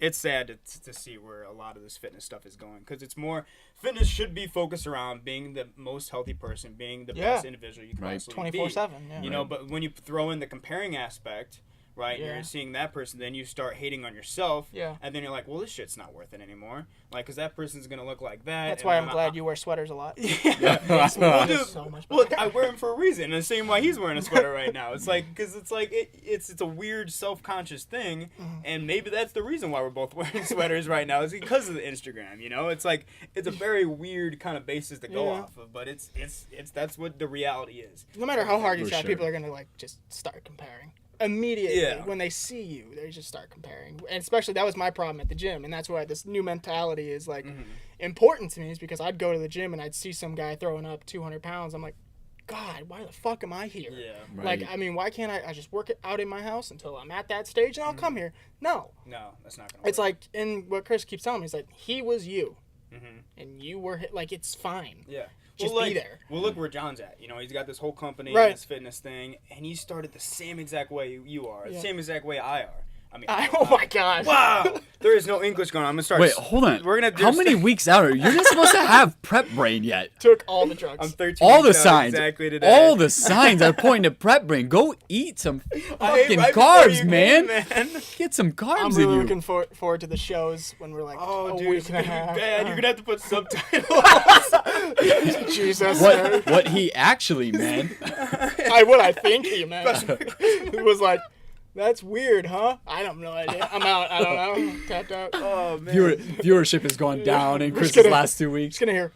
it's sad to see where a lot of this fitness stuff is going, because it's more fitness should be focused around being the most healthy person, being the best individual you can possibly be. 24/7. Yeah. But when you throw in the comparing aspect, right, and you're seeing that person, then you start hating on yourself, and then you're like, well, this shit's not worth it anymore, because that person's gonna look like that. That's why I'm glad you wear sweaters a lot. Well, dude, So much well, better. I wear them for a reason, and the same why he's wearing a sweater right now. It's because it's a weird self-conscious thing, and maybe that's the reason why we're both wearing sweaters right now, is because of the Instagram. It's a very weird kind of basis to go off of, but it's that's what the reality is. No matter how hard you For try, sure. people are gonna just start comparing immediately. Yeah. When they see you, they just start comparing, and especially that was my problem at the gym, and that's why this new mentality is important to me, is because I'd go to the gym and I'd see some guy throwing up 200 pounds. I'm like, God, why the fuck am I here? Yeah. Right. Why can't I just work it out in my house until I'm at that stage and I'll come here? No. No, that's not gonna. It's work. and what Chris keeps telling me is he was you, and you were it's fine. Yeah. Just be there. Well, look where John's at. He's got this whole company, Right. this fitness thing, and he started the same exact way you are, the Yeah. same exact way I are. I mean, Oh my God. wow, there is no English going on. I'm gonna start. Wait, hold on. We're gonna. How many weeks out are you? You're not supposed to have prep brain yet. Took all the drugs. I'm 13. All the weeks out signs, exactly today. all the signs are pointing to prep brain. Go eat some I ate fucking right before carbs, you man. came, Get some I'm carbs really in you. looking forward to the shows when we're Oh, a dude, week it's and a gonna be half. bad. You're gonna have to put subtitles. Jesus. What he actually meant. What I think he meant. It was like, that's weird, huh? I have no idea. I'm out. I don't know. Tapped out. Oh man. Viewership has gone down in Chris's gonna- last 2 weeks. Just gonna hear,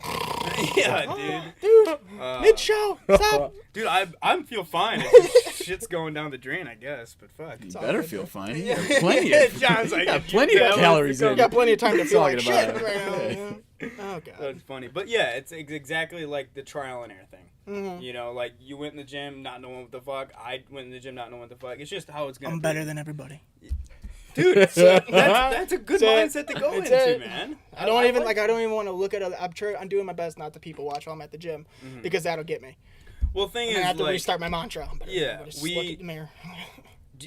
Yeah, dude, mid-show, stop. dude. I feel fine. It's just shit's going down the drain, I guess. But fuck. You better feel fine. You got plenty of, John's like, you got if plenty you of tell calories You in. got plenty of time to feel like Talking shit about right it. now. Oh, God. That's funny. But yeah, it's exactly like the trial and error thing. Mhm. You went in the gym not knowing what the fuck. I went in the gym not knowing what the fuck. It's just how it's gonna I'm be. better than everybody. Dude, so that's a good That's mindset to go That's into, it. man. I don't even want to look at other. I'm doing my best not to people watch while I'm at the gym because that'll get me. Well, the thing I is, have to like, restart my mantra. Yeah, just look at the mirror.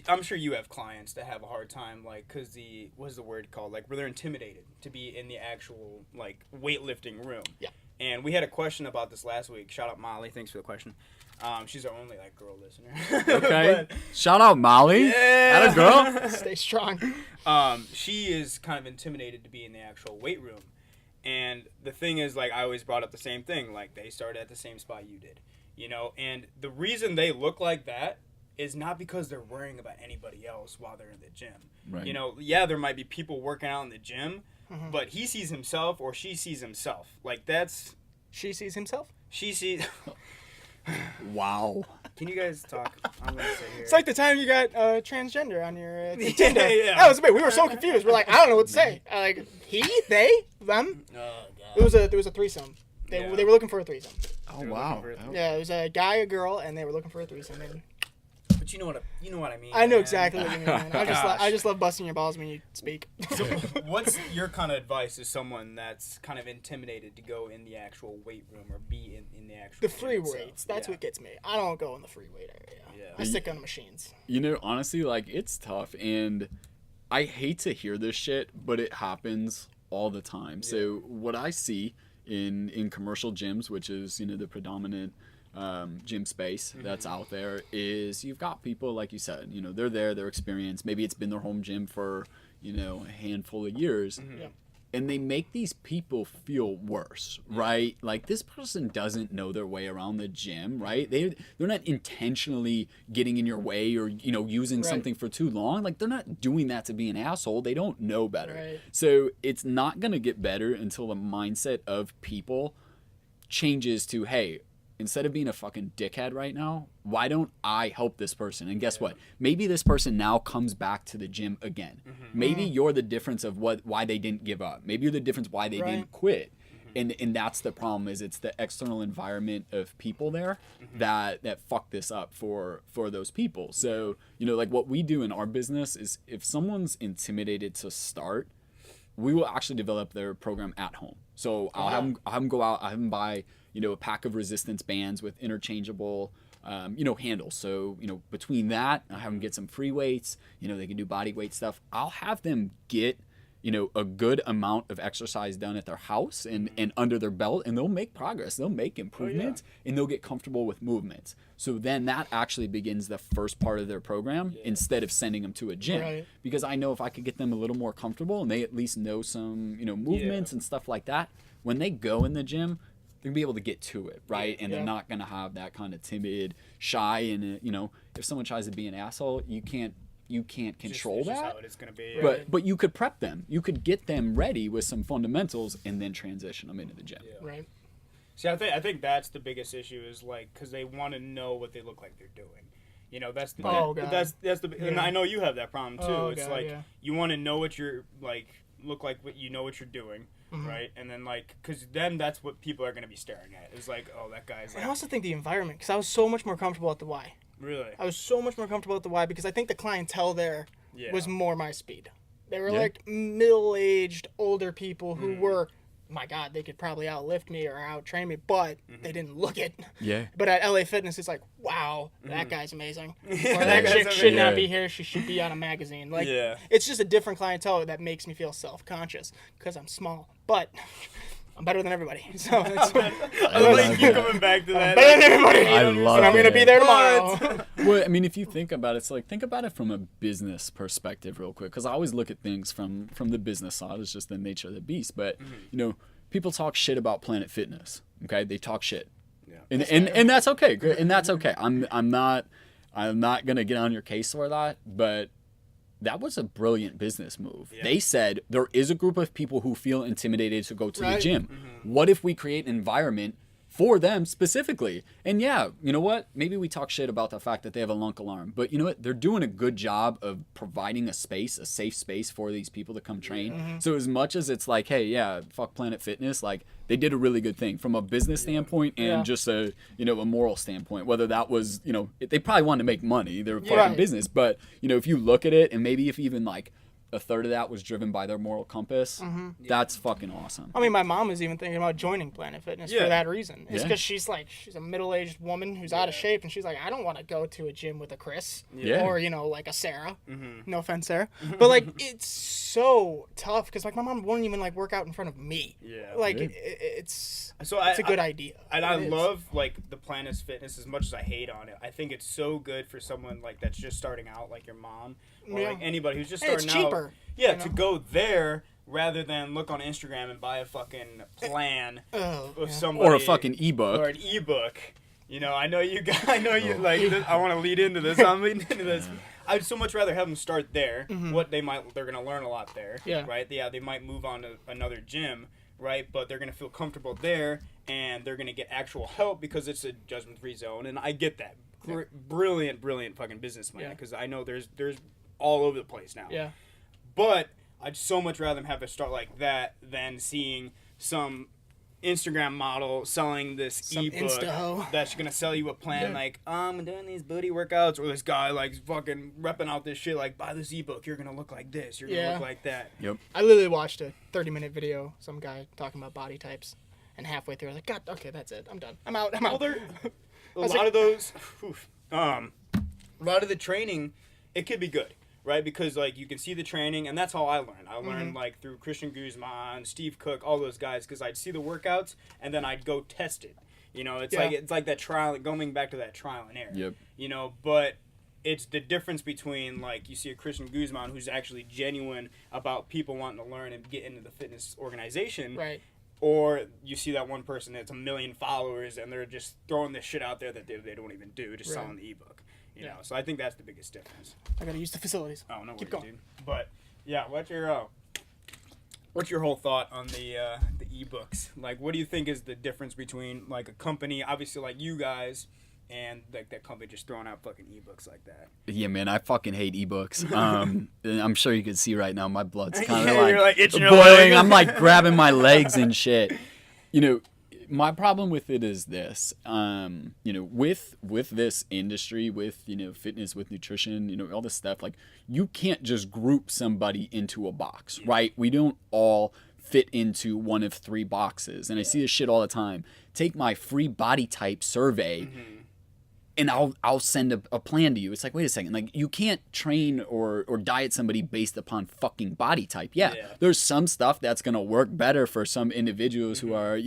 I'm sure you have clients that have a hard time, like, because what's the word called? Like, where they're intimidated to be in the actual, like, weightlifting room. Yeah. And we had a question about this last week. Shout out Molly. Thanks for the question. She's our only, like, girl listener. Okay. Shout out Molly. Yeah. Atta girl. Stay strong. She is kind of intimidated to be in the actual weight room. And the thing is, like, I always brought up the same thing. Like, they started at the same spot you did. You know? And the reason they look like that is not because they're worrying about anybody else while they're in the gym. Right. You know, yeah, there might be people working out in the gym, but he sees himself or she sees himself. Like, that's... She sees himself? She sees... Wow. Can you guys talk? I'm going to sit here. It's like the time you got transgender on your Tinder. Yeah. That was a bit. We were so confused. We're like, I don't know what to say. Like, he, they, them. Oh, God. There was a threesome. They were looking for a threesome. Oh wow. Yeah, it was a guy, a girl, and they were looking for a threesome. And But you know what I mean. I know man. exactly what you mean. Man. I just love busting your balls when you speak. So, what's your kind of advice to someone that's kind of intimidated to go in the actual weight room or be in the actual The free gym itself? weights. That's what gets me. I don't go in the free weight area. Yeah. I stick on the machines. You know, honestly, like, it's tough, and I hate to hear this shit, but it happens all the time. So what I see in commercial gyms, which is, you know, the predominant gym space that's out there, is you've got people, like you said, you know, they're experienced. Maybe it's been their home gym for, you know, a handful of years. Yeah. And they make these people feel worse, right? Like, this person doesn't know their way around the gym, right? They're not intentionally getting in your way or, you know, using something for too long. Like, they're not doing that to be an asshole. They don't know better. Right. So it's not going to get better until the mindset of people changes to, hey, instead of being a fucking dickhead right now, why don't I help this person? And guess what? Maybe this person now comes back to the gym again. Maybe you're the difference of why they didn't give up. Maybe you're the difference why they didn't quit. And that's the problem, is it's the external environment of people there that fuck this up for those people. So, you know, like, what we do in our business is, if someone's intimidated to start, we will actually develop their program at home. So I'll have them go out, I'll have them buy, you know, a pack of resistance bands with interchangeable, you know, handles. So, you know, between that, I'll have them get some free weights. You know, they can do body weight stuff. I'll have them get, you know, a good amount of exercise done at their house and under their belt, and they'll make progress. They'll make improvements, and they'll get comfortable with movements. So then that actually begins the first part of their program instead of sending them to a gym. Right. Because I know if I could get them a little more comfortable and they at least know some, you know, movements and stuff like that, when they go in the gym, they're gonna be able to get to it, right? And they're not gonna have that kind of timid, shy, and, you know, if someone tries to be an asshole, you can't control It's just that. how it is gonna be. But you could prep them. You could get them ready with some fundamentals and then transition them into the gym. Right. See, I think that's the biggest issue, is like, because they want to know what they look like they're doing. You know, that's the that's the and I know you have that problem too. Oh, it's God, like yeah. you want to know what you're like, look like, what you know what you're doing, right? And then, like, because then that's what people are gonna be staring at. Is like, oh, that guy's like. I also think the environment, because I was so much more comfortable at the Y. Really? I was so much more comfortable at the Y because I think the clientele there was more my speed. They were like middle-aged, older people who were, my God, they could probably outlift me or outtrain me, but they didn't look it. Yeah. But at LA Fitness, it's like, wow, that guy's amazing. Or that chick should not be here. She should be on a magazine. Like, it's just a different clientele that makes me feel self-conscious because I'm small, but I'm better than everybody. So it's, I keep coming back to that. better than everybody. I love and I'm gonna be there tomorrow. Well, I mean, if you think about it, it's like, think about it from a business perspective real quick, because I always look at things from the business side. It's just the nature of the beast. But, you know, people talk shit about Planet Fitness, okay? They talk shit. Yeah. And that's okay. And that's okay. I'm not going to get on your case for that, but that was a brilliant business move. Yeah. They said there is a group of people who feel intimidated to go to the gym. What if we create an environment for them specifically? And yeah, you know what? Maybe we talk shit about the fact that they have a lunk alarm, but you know what? They're doing a good job of providing a space, a safe space for these people to come train. So as much as it's like, hey, yeah, fuck Planet Fitness, like, they did a really good thing from a business standpoint and just a, you know, a moral standpoint. Whether that was, you know, they probably wanted to make money. They were part of the business. But, you know, if you look at it, and maybe if even like a third of that was driven by their moral compass, that's fucking awesome. I mean, my mom was even thinking about joining Planet Fitness for that reason. It's Yeah. because she's a middle-aged woman who's out of shape, and she's like, I don't want to go to a gym with a Chris Yeah. or like a Sarah. No offense, Sarah, but like it's so tough because like my mom won't even like work out in front of me. Yeah. Like Yeah. it's So a good idea. And I It is. love like the Planet Fitness as much as I hate on it. I think it's so good for someone like that's just starting out, like your mom or Yeah. like anybody who's just And it's starting out. cheaper, Yeah, you to know? go there rather than look on Instagram and buy a fucking plan Oh, of yeah. somebody Or a fucking ebook. or an ebook. You know, I know you guys. I know you like. I want to lead into this. I'm leading into this. I'd so much rather have them start there. They're gonna learn a lot there. Yeah. Right. Yeah. They might move on to another gym. Right. But they're gonna feel comfortable there, and they're gonna get actual help because it's a judgment-free zone. And I get that. Brilliant fucking businessman. Yeah. Because I know there's all over the place now. Yeah. But I'd so much rather them have a start like that than seeing some Instagram model selling this Some ebook Insta-ho. that's gonna sell you a plan Yeah. like I'm doing these booty workouts, or this guy like fucking repping out this shit like buy this ebook, you're gonna look like this, you're gonna Yeah. look like that. Yep. I literally watched a 30-minute video, some guy talking about body types, and halfway through I was like, God, okay, that's it. I'm done. I'm out. Well, out. there a was lot like- of those, a lot of the training, it could be good. Right, because like you can see the training, and that's how I learned. I learned like through Christian Guzman, Steve Cook, all those guys, because I'd see the workouts and then I'd go test it. You know, it's Yeah. like that trial, going back to that trial and error. Yep. You know, but it's the difference between like you see a Christian Guzman who's actually genuine about people wanting to learn and get into the fitness organization, Right. or you see that one person that's 1 million followers and they're just throwing this shit out there that they don't even do, just Right. selling the ebook. You Yeah. know, so I think that's the biggest difference. I gotta use the facilities. Oh no, Keep worries, going. dude. But yeah, what's your whole thought on the ebooks? Like, what do you think is the difference between like a company, obviously like you guys, and like that company just throwing out fucking ebooks like that? Yeah, man, I fucking hate ebooks. And I'm sure you can see right now my blood's kind of Yeah, you're, like, itching your boiling. leg. I'm like grabbing my legs and shit. You know, my problem with it is this. You know, with this industry, with fitness, with nutrition, all this stuff, like you can't just group somebody into a box, right? We don't all fit into one of 3 boxes. And I see this shit all the time. Take my free body type survey. And I'll send a plan to you. It's like, wait a second, like you can't train or diet somebody based upon fucking body type. Yeah, there's some stuff that's gonna work better for some individuals who are,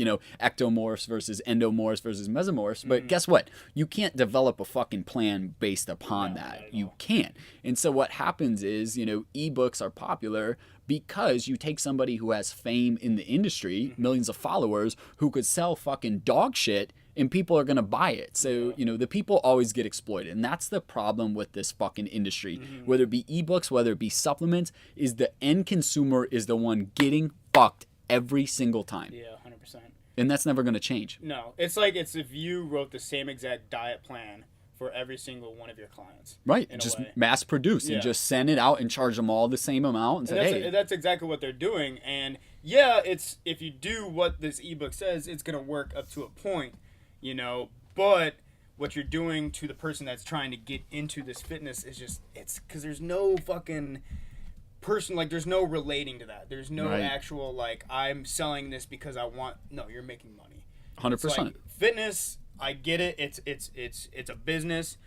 ectomorphs versus endomorphs versus mesomorphs. But guess what? You can't develop a fucking plan based upon that. You can't. And so what happens is, ebooks are popular because you take somebody who has fame in the industry, millions of followers, who could sell fucking dog shit, and people are going to buy it. So, the people always get exploited. And that's the problem with this fucking industry. Whether it be ebooks, whether it be supplements, is the end consumer is the one getting fucked every single time. Yeah, 100%. And that's never going to change. No, it's like if you wrote the same exact diet plan for every single one of your clients. Right. in a Just way. mass produce and just send it out and charge them all the same amount and say, hey. That's exactly what they're doing. And yeah, it's if you do what this ebook says, it's going to work up to a point, but what you're doing to the person that's trying to get into this fitness is just, it's because there's no fucking person, like there's no relating to that. There's no Right. actual, like, I'm selling this because I want, no, you're making money. 100%. It's like, fitness, I get it. It's a business,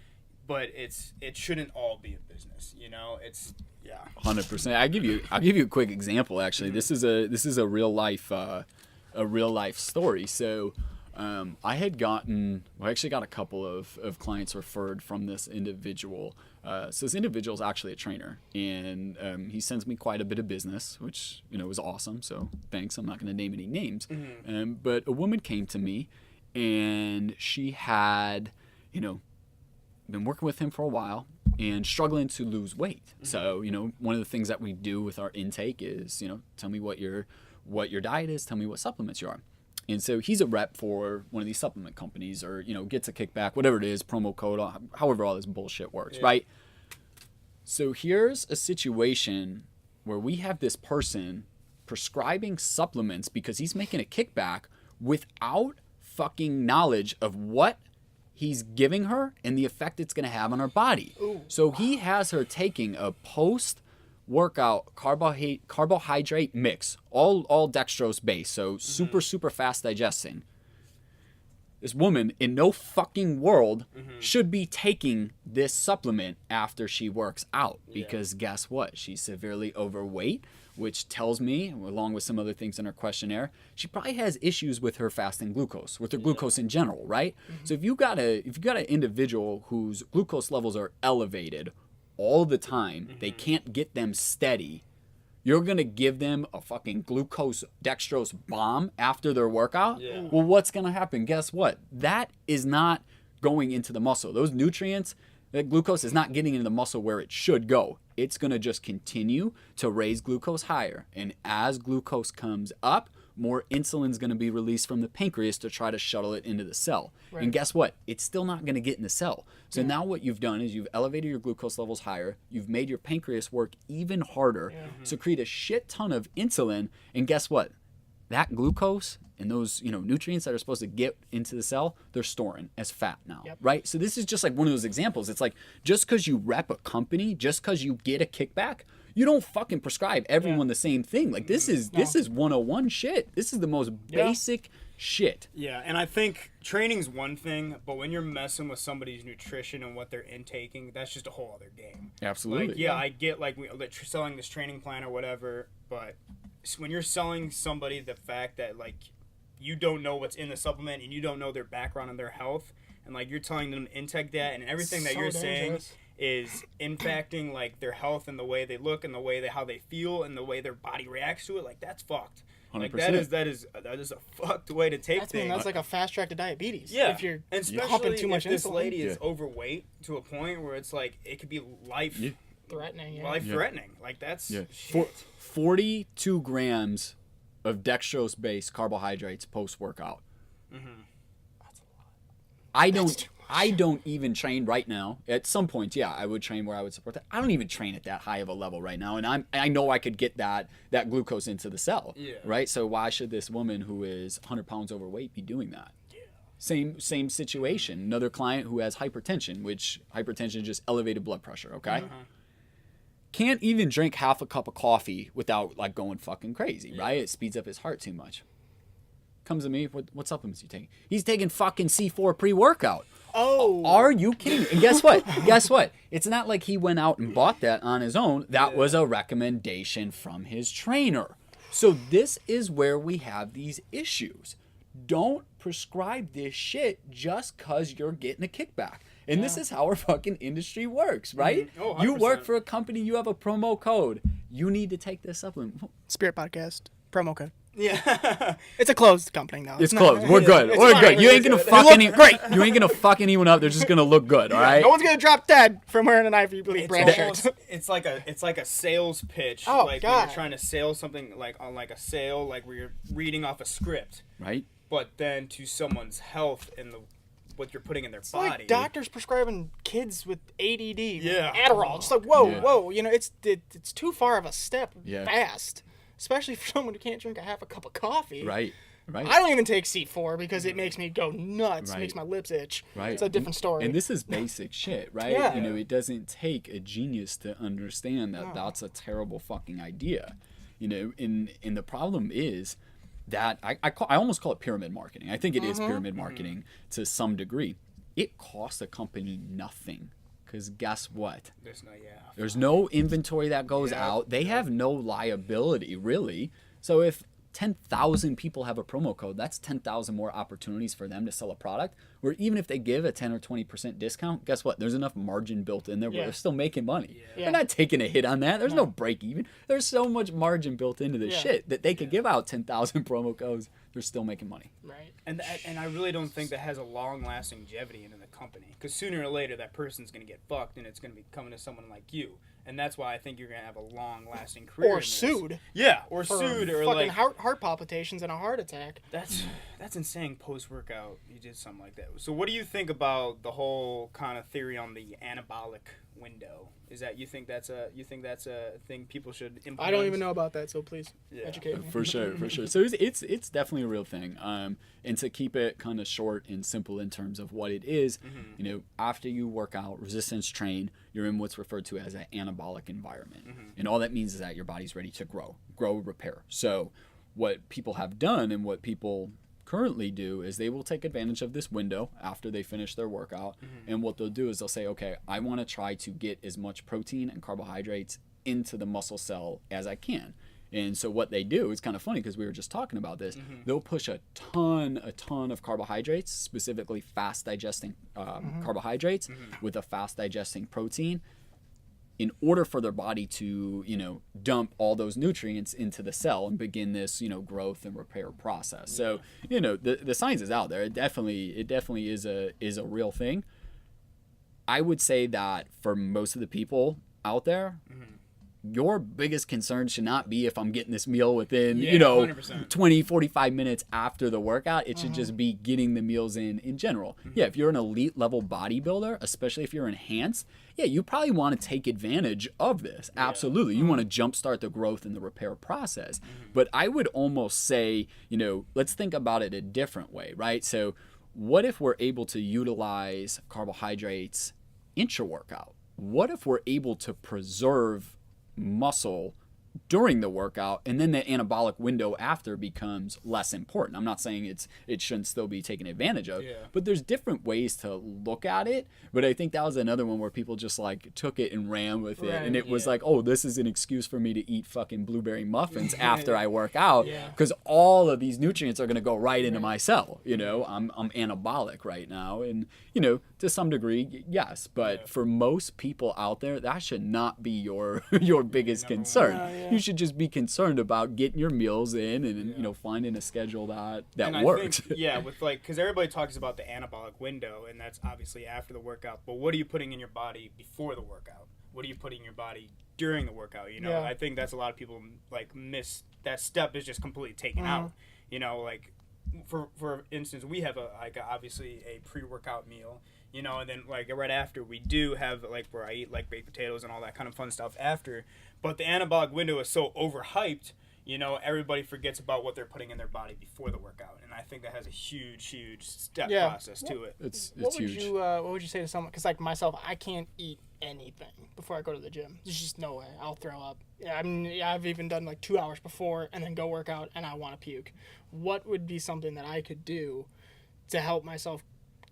but it shouldn't all be a business. It's 100%. I'll give you a quick example. Actually, this is a real life story. So, I actually got a couple of clients referred from this individual. So this individual is actually a trainer, and he sends me quite a bit of business, which is awesome. So thanks. I'm not going to name any names, but a woman came to me, and she had been working with him for a while and struggling to lose weight. So, one of the things that we do with our intake is, tell me what your diet is, tell me what supplements you are. And so he's a rep for one of these supplement companies, or, gets a kickback, whatever it is, promo code, however all this bullshit works, right? So here's a situation where we have this person prescribing supplements because he's making a kickback without fucking knowledge of what he's giving her and the effect it's going to have on her body. So he has her taking a post workout carbohydrate mix, all dextrose based, so super fast digesting. This woman in no fucking world should be taking this supplement after she works out, because guess what? She's severely overweight, which tells me, along with some other things in her questionnaire, she probably has issues with her fasting glucose, with her glucose in general, right? So if you got an individual whose glucose levels are elevated all the time, they can't get them steady, you're going to give them a fucking glucose dextrose bomb after their workout? Yeah. Well, what's going to happen? Guess what? That is not going into the muscle. Those nutrients, that glucose is not getting into the muscle where it should go. It's going to just continue to raise glucose higher. And as glucose comes up, more insulin is going to be released from the pancreas to try to shuttle it into the cell. Right. And guess what? It's still not going to get in the cell. So now what you've done is you've elevated your glucose levels higher. You've made your pancreas work even harder, secrete a shit ton of insulin. And guess what? That glucose and those nutrients that are supposed to get into the cell, they're storing as fat now, right? So this is just like one of those examples. It's like, just because you rep a company, just because you get a kickback, you don't fucking prescribe everyone the same thing. Like this is 101 shit. This is the most basic shit. Yeah, and I think training's one thing, but when you're messing with somebody's nutrition and what they're intaking, that's just a whole other game. Absolutely. Like, I get selling this training plan or whatever, but when you're selling somebody the fact that like you don't know what's in the supplement and you don't know their background and their health, and like you're telling them to intake that, and everything that you're saying is impacting like their health and the way they look and the way how they feel and the way their body reacts to it, like that's fucked. 100%. Like that is a fucked way to take things. That's like a fast track to diabetes. Yeah, if you're and pumping too much if this insulin. lady is overweight to a point where it's like it could be life threatening. Threatening. Like that's shit. 42 grams of dextrose-based carbohydrates post-workout. That's a lot. I don't even train right now. At some points, I would train where I would support that. I don't even train at that high of a level right now, and I know I could get that glucose into the cell, right? So why should this woman who is 100 pounds overweight be doing that? Same situation. Another client who has hypertension, which hypertension is just elevated blood pressure, okay? Can't even drink half a cup of coffee without like going fucking crazy, right? It speeds up his heart too much. Comes to me, what supplements you taking? He's taking fucking C4 pre-workout. Oh. Are you kidding me? And guess what? Guess what? It's not like he went out and bought that on his own. That was a recommendation from his trainer. So this is where we have these issues. Don't prescribe this shit just because you're getting a kickback. And this is how our fucking industry works, right? Oh, you work for a company, you have a promo code. You need to take this supplement. Spirit Podcast promo code. Yeah. It's a closed company now. It's closed. We're good. We're good. You ain't gonna fuck You ain't gonna fuck anyone up. They're just gonna look good, all right? No one's gonna drop dead from wearing an Ivy League brand shirt. It's like a sales pitch. Oh, like God. when you're trying to sell something like on like a sale, like where you're reading off a script. Right. But then to someone's health and what you're putting in their body. Like doctors prescribing kids with ADD, Yeah. Adderall. Just like whoa. It's too far of a step fast, especially for someone who can't drink a half a cup of coffee. Right. I don't even take C4 because it makes me go nuts. Right. It makes my lips itch. Right. It's a different story. And this is basic shit, right? Yeah. It doesn't take a genius to understand that that's a terrible fucking idea. And the problem is that I almost call it pyramid marketing. I think it is pyramid marketing to some degree. It costs a company nothing. Because guess what? There's no inventory that goes out. They have no liability, really. So if 10,000 people have a promo code, that's 10,000 more opportunities for them to sell a product. Where even if they give a 10 or 20% discount, guess what? There's enough margin built in there where they're still making money. They're not taking a hit on that. There's no break even. There's so much margin built into this shit that they could give out 10,000 promo codes. They're still making money. Right. And I really don't think that has a long-lasting longevity into the company. Because sooner or later, that person's going to get fucked, and it's going to be coming to someone like you. And that's why I think you're going to have a long-lasting career. Or sued. Yeah, or sued. Or fucking like heart palpitations and a heart attack. That's insane. Post-workout, you did something like that. So what do you think about the whole kind of theory on the anabolic window? Is that you think that's a thing people should implement? I don't even know about that, so please educate me. For sure. So it's definitely a real thing. And to keep it kind of short and simple in terms of what it is, you know, after you work out, resistance train, you're in what's referred to as an anabolic environment, and all that means is that your body's ready to grow, repair. So what people have done and what people currently do is they will take advantage of this window after they finish their workout, and what they'll do is they'll say, okay, I want to try to get as much protein and carbohydrates into the muscle cell as I can. And so what they do, it's kind of funny because we were just talking about this, they'll push a ton of carbohydrates, specifically fast digesting carbohydrates with a fast digesting protein, in order for their body to, you know, dump all those nutrients into the cell and begin this, you know, growth and repair process. So, you know, the science is out there. It definitely is a real thing. I would say that for most of the people out there, your biggest concern should not be if I'm getting this meal within, you know, 100%. 20, 45 minutes after the workout. It should just be getting the meals in general. Yeah, if you're an elite level bodybuilder, especially if you're enhanced, yeah, you probably want to take advantage of this. Absolutely. You want to jumpstart the growth and the repair process. But I would almost say, you know, let's think about it a different way, right? So what if we're able to utilize carbohydrates intra-workout? What if we're able to preserve muscle during the workout, and then the anabolic window after becomes less important? I'm not saying it shouldn't still be taken advantage of, but there's different ways to look at it. But I think that was another one where people just like took it and ran with it, and it was like, oh, this is an excuse for me to eat fucking blueberry muffins after I work out, because all of these nutrients are going to go right into my cell. You know, I'm anabolic right now, and you know, to some degree, yes, but for most people out there, that should not be your biggest concern. You should just be concerned about getting your meals in and you know, finding a schedule that works. I think, with like, because everybody talks about the anabolic window, and that's obviously after the workout. But what are you putting in your body before the workout? What are you putting in your body during the workout? You know, I think that's a lot of people like miss that step is just completely taken out. You know, like for instance, we have obviously a pre-workout meal. You know, and then like right after we do have like where I eat like baked potatoes and all that kind of fun stuff after. But the anabolic window is so overhyped, you know, everybody forgets about what they're putting in their body before the workout, and I think that has a huge step process to it. It's huge. What would you say to someone? Because like myself, I can't eat anything before I go to the gym. There's just no way. I'll throw up. I mean, I've even done like 2 hours before and then go work out, and I want to puke. What would be something that I could do to help myself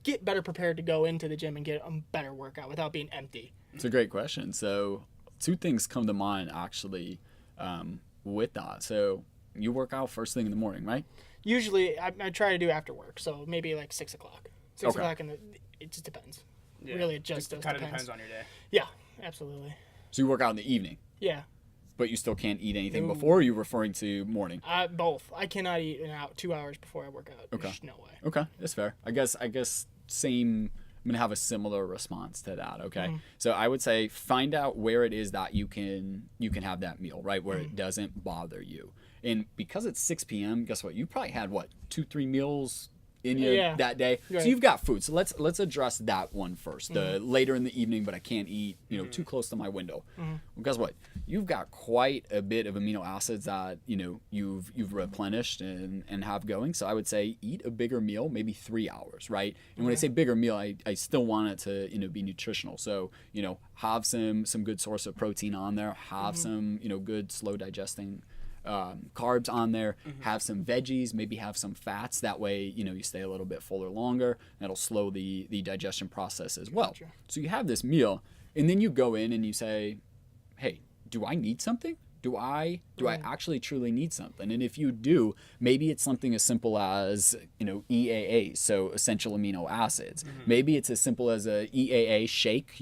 get better prepared to go into the gym and get a better workout without being empty? It's a great question. So 2 things come to mind actually with that. So you work out first thing in the morning, right? Usually I try to do after work, so maybe like 6 o'clock. 6 o'clock, it just depends. Really, it just kind of depends on your day. Yeah, absolutely. So you work out in the evening? Yeah. But you still can't eat anything before, or are you referring to morning? Both. I cannot eat 2 hours before I work out. Okay. There's no way. Okay, that's fair. I guess same. I'm gonna have a similar response to that. Okay, so I would say find out where it is that you can have that meal, right, where it doesn't bother you. And because it's 6 p.m., guess what? You probably had 2-3 meals in you that day, right. So you've got food. So let's address that one first. The later in the evening, but I can't eat, too close to my window. Well, guess what? You've got quite a bit of amino acids that you've replenished and have going. So I would say eat a bigger meal, maybe 3 hours, right? And when I say bigger meal, I still want it to be nutritional. So have some good source of protein on there. Have some good slow digesting carbs on there, have some veggies, maybe have some fats. That way, you stay a little bit fuller longer. That'll slow the digestion process as well. Gotcha. So you have this meal, and then you go in and you say, hey, do I need something? Do I actually truly need something? And if you do, maybe it's something as simple as EAA, so essential amino acids. Maybe it's as simple as a EAA shake,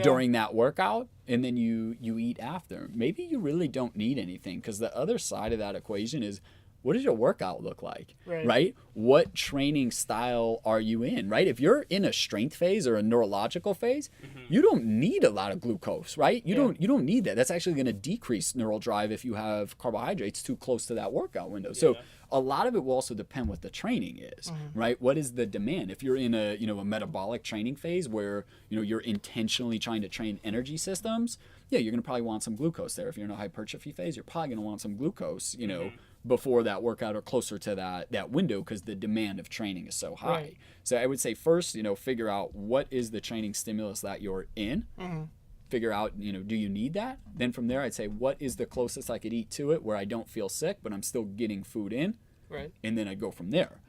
during that workout, and then you eat after. Maybe you really don't need anything, because the other side of that equation is what does your workout look like? Right. What training style are you in, right? If you're in a strength phase or a neurological phase, you don't need a lot of glucose, right? You don't need that. That's actually going to decrease neural drive if you have carbohydrates too close to that workout window. So a lot of it will also depend what the training is, right? What is the demand? If you're in a, a metabolic training phase where, you're intentionally trying to train energy systems, yeah, you're going to probably want some glucose there. If you're in a hypertrophy phase, you're probably going to want some glucose, before that workout or closer to that window because the demand of training is so high. Right. So I would say first, figure out what is the training stimulus that you're in. Figure out, do you need that? Then from there, I'd say, what is the closest I could eat to it where I don't feel sick, but I'm still getting food in? Right. And then I'd go from there.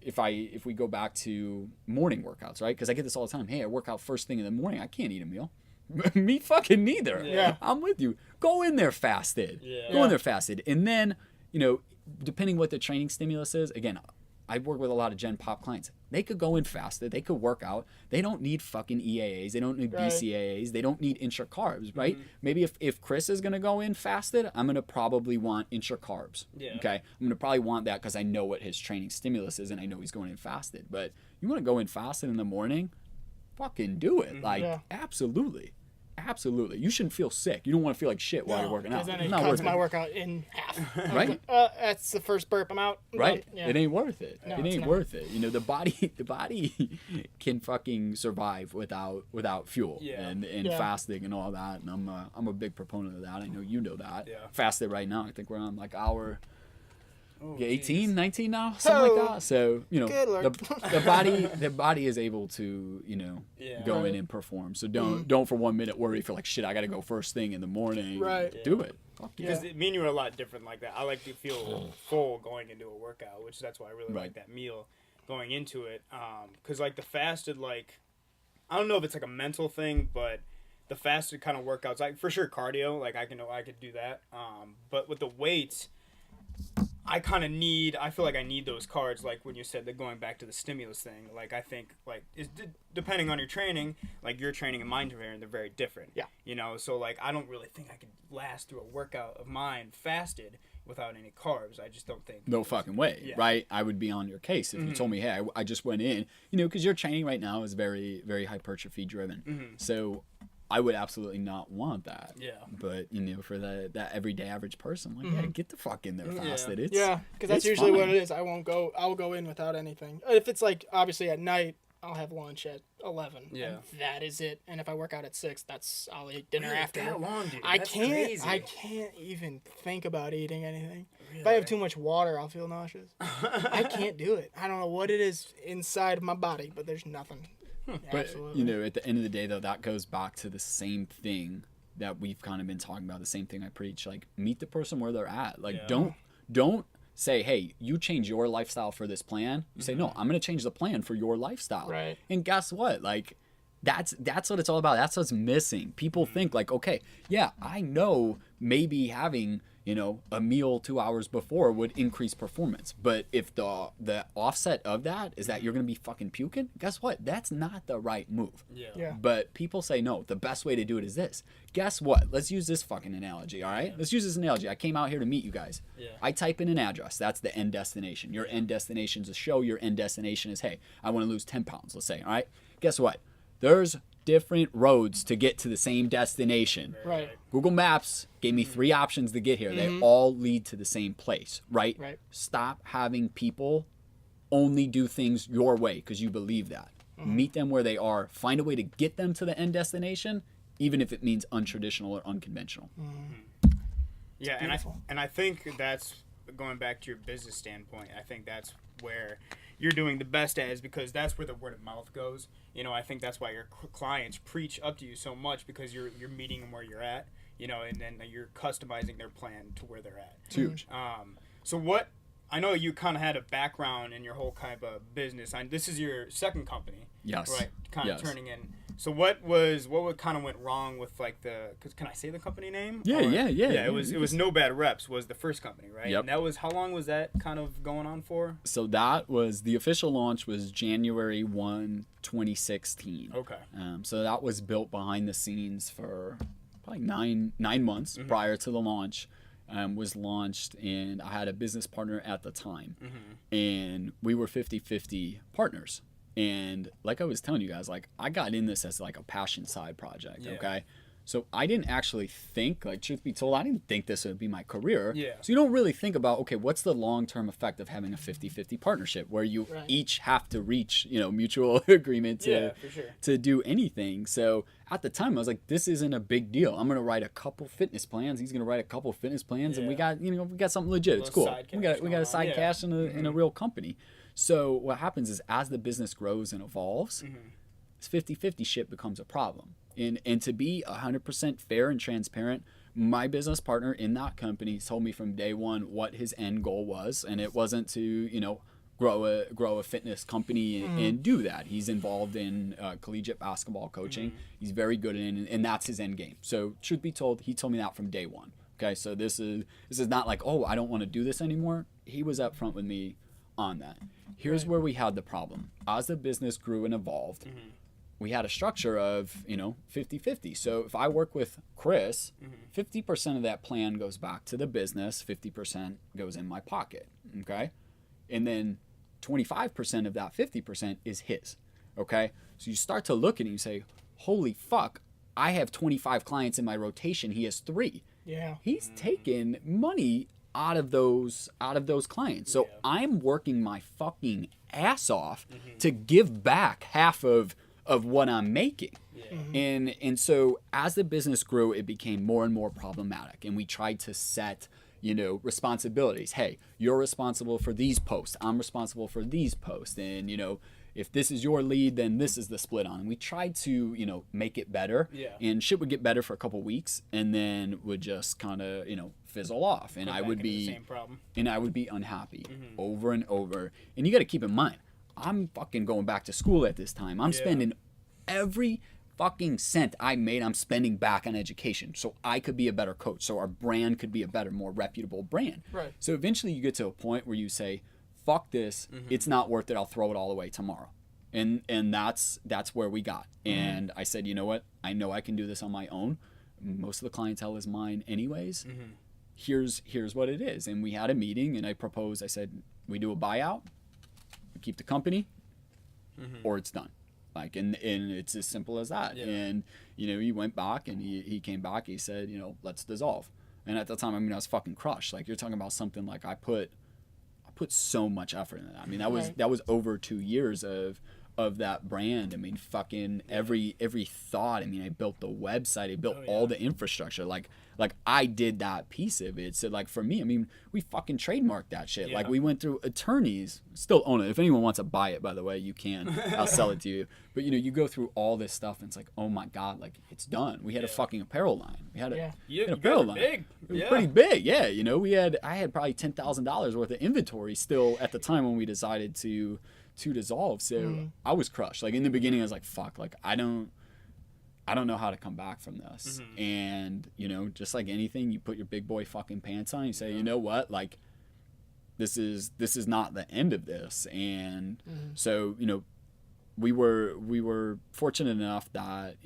If we go back to morning workouts, right? Because I get this all the time. Hey, I work out first thing in the morning. I can't eat a meal. Me fucking neither. Yeah. I'm with you. Go in there fasted. Go in there fasted. And then, depending what the training stimulus is, again, I work with a lot of Gen Pop clients. They could go in fasted. They could work out. They don't need fucking EAAs. They don't need BCAAs. They don't need intra-carbs, right? Maybe if Chris is going to go in fasted, I'm going to probably want intra-carbs. Okay? I'm going to probably want that because I know what his training stimulus is and I know he's going in fasted. But you want to go in fasted in the morning? Fucking do it. Absolutely. Absolutely. You shouldn't feel sick. You don't want to feel like shit while you're working out. Because then it cuts my workout in half. Right? That's the first burp. I'm out. Right. Yeah. It ain't worth it. No, it ain't worth it. The body can fucking survive without fuel and fasting and all that. And I'm a big proponent of that. I know you know that. Yeah. Fasted right now. I think we're on like hour 18, 19 now, something like that. So, the body is able to, go in and perform. So don't for 1 minute worry for like, shit, I got to go first thing in the morning. Right. Do it. Because me and you are a lot different like that. I like to feel full going into a workout, which that's why I really like that meal going into it. Because like the fasted, like, I don't know if it's like a mental thing, but the fasted kind of workouts, like for sure cardio, like I could do that. But with the weights, I feel like I need those cards, like when you said that going back to the stimulus thing, like I think like depending on your training, like your training and mine training, they're very different. Yeah. So like I don't really think I could last through a workout of mine fasted without any carbs. I just don't think. No fucking way, right? I would be on your case if you told me, hey, I just went in, because your training right now is very, very hypertrophy driven. So I would absolutely not want that. Yeah. But for that everyday average person, like, yeah, get the fuck in there fasted. Because that's usually what it is. I'll go in without anything. If it's like obviously at night, I'll have lunch at 11. Yeah. And that is it. And if I work out at 6, I'll eat dinner after. That long, dude. I That's can't. crazy. I can't even think about eating anything. Really? If I have too much water, I'll feel nauseous. I can't do it. I don't know what it is inside my body, but there's nothing. But at the end of the day, though, that goes back to the same thing that we've kind of been talking about. The same thing I preach. Like, meet the person where they're at. Like, don't say, hey, you change your lifestyle for this plan. You say, no, I'm going to change the plan for your lifestyle. Right. And guess what? Like, that's what it's all about. That's what's missing. People think like, okay, yeah, I know maybe having a meal 2 hours before would increase performance. But if the offset of that is that you're going to be fucking puking, guess what? That's not the right move. Yeah. But people say, no, the best way to do it is this. Guess what? Let's use this fucking analogy, all right? Let's use this analogy. I came out here to meet you guys. Yeah. I type in an address. That's the end destination. Your end destination is a show. Your end destination is, hey, I want to lose 10 pounds, let's say, all right? Guess what? There's different roads to get to the same destination. Right. Google Maps gave me 3 options to get here. They all lead to the same place, right? Stop having people only do things your way because you believe that. Meet them where they are. Find a way to get them to the end destination, even if it means untraditional or unconventional. Yeah, and I think that's going back to your business standpoint. I think that's where you're doing the best at, is because that's where the word of mouth goes. I think that's why your clients preach up to you so much, because you're meeting them where you're at, and then you're customizing their plan to where they're at. It's huge. So what, I know you kind of had a background in your whole kind of business. This is your second company. Yes. Right. Kind of Yes. turning in. So what kind of went wrong with like can I say the company name? Yeah. Yeah, it was No Bad Reps was the first company, right? Yep. And that was, how long was that kind of going on for? So that was, the official launch was January 1, 2016. Okay. So that was built behind the scenes for probably nine months prior to the launch. was launched, and I had a business partner at the time, and we were 50-50 partners. And like I was telling you guys, like I got in this as like a passion side project, okay? So I didn't actually think, like truth be told, I didn't think this would be my career. Yeah. So you don't really think about, okay, what's the long-term effect of having a 50-50 partnership where you each have to reach, mutual agreement to do anything. So at the time I was like, this isn't a big deal. I'm going to write a couple fitness plans. He's going to write a couple fitness plans and we got something legit. It's cool. We got a side cash in a real company. So what happens is as the business grows and evolves, this 50-50 shit becomes a problem. And to be 100% fair and transparent, my business partner in that company told me from day one what his end goal was, and it wasn't to grow a fitness company and do that. He's involved in collegiate basketball coaching. He's very good in it, and that's his end game. So truth be told, he told me that from day one. Okay, so this is not like, oh, I don't want to do this anymore. He was upfront with me on that. Here's where we had the problem. As the business grew and evolved, we had a structure of 50-50. So if I work with Chris, 50% of that plan goes back to the business, 50% goes in my pocket, okay? And then 25% of that 50% is his, okay? So you start to look at it and you say, holy fuck, I have 25 clients in my rotation, he has 3. Yeah. He's taken money out of those clients. So I'm working my fucking ass off to give back half of what I'm making. And so as the business grew, it became more and more problematic. And we tried to set, responsibilities. Hey, you're responsible for these posts. I'm responsible for these posts. And, if this is your lead, then this is the split on. And we tried to, make it better. Yeah. And shit would get better for a couple weeks and then would just kind of, fizzle off. And I would be unhappy over and over. And you got to keep in mind, I'm fucking going back to school at this time. I'm spending every fucking cent I made, I'm spending back on education so I could be a better coach, so our brand could be a better, more reputable brand. Right. So eventually you get to a point where you say, fuck this, it's not worth it, I'll throw it all away tomorrow. And that's where we got. And I said, you know what? I know I can do this on my own. Most of the clientele is mine anyways. Here's what it is. And we had a meeting and I said, we do a buyout, we keep the company, or it's done. Like, and it's as simple as that. And, he went back and he came back, he said, let's dissolve. And at the time, I was fucking crushed. Like, you're talking about something like I put so much effort in that. That was over 2 years of that brand. Fucking every thought. I built the website, I built all the infrastructure. Like I did that piece of it. So like for me, we fucking trademarked that shit. Like we went through attorneys, still own it. If anyone wants to buy it, by the way, you can. I'll sell it to you. But you go through all this stuff and it's like, oh my God, like it's done. We had a fucking apparel line. We had an apparel line. Big. It was pretty big. Yeah. I had probably $10,000 worth of inventory still at the time when we decided to dissolve. So I was crushed. Like in the beginning I was like, fuck, like I don't know how to come back from this. And just like anything, you put your big boy fucking pants on, you say, you know what, like this is not the end of this. And so we were fortunate enough that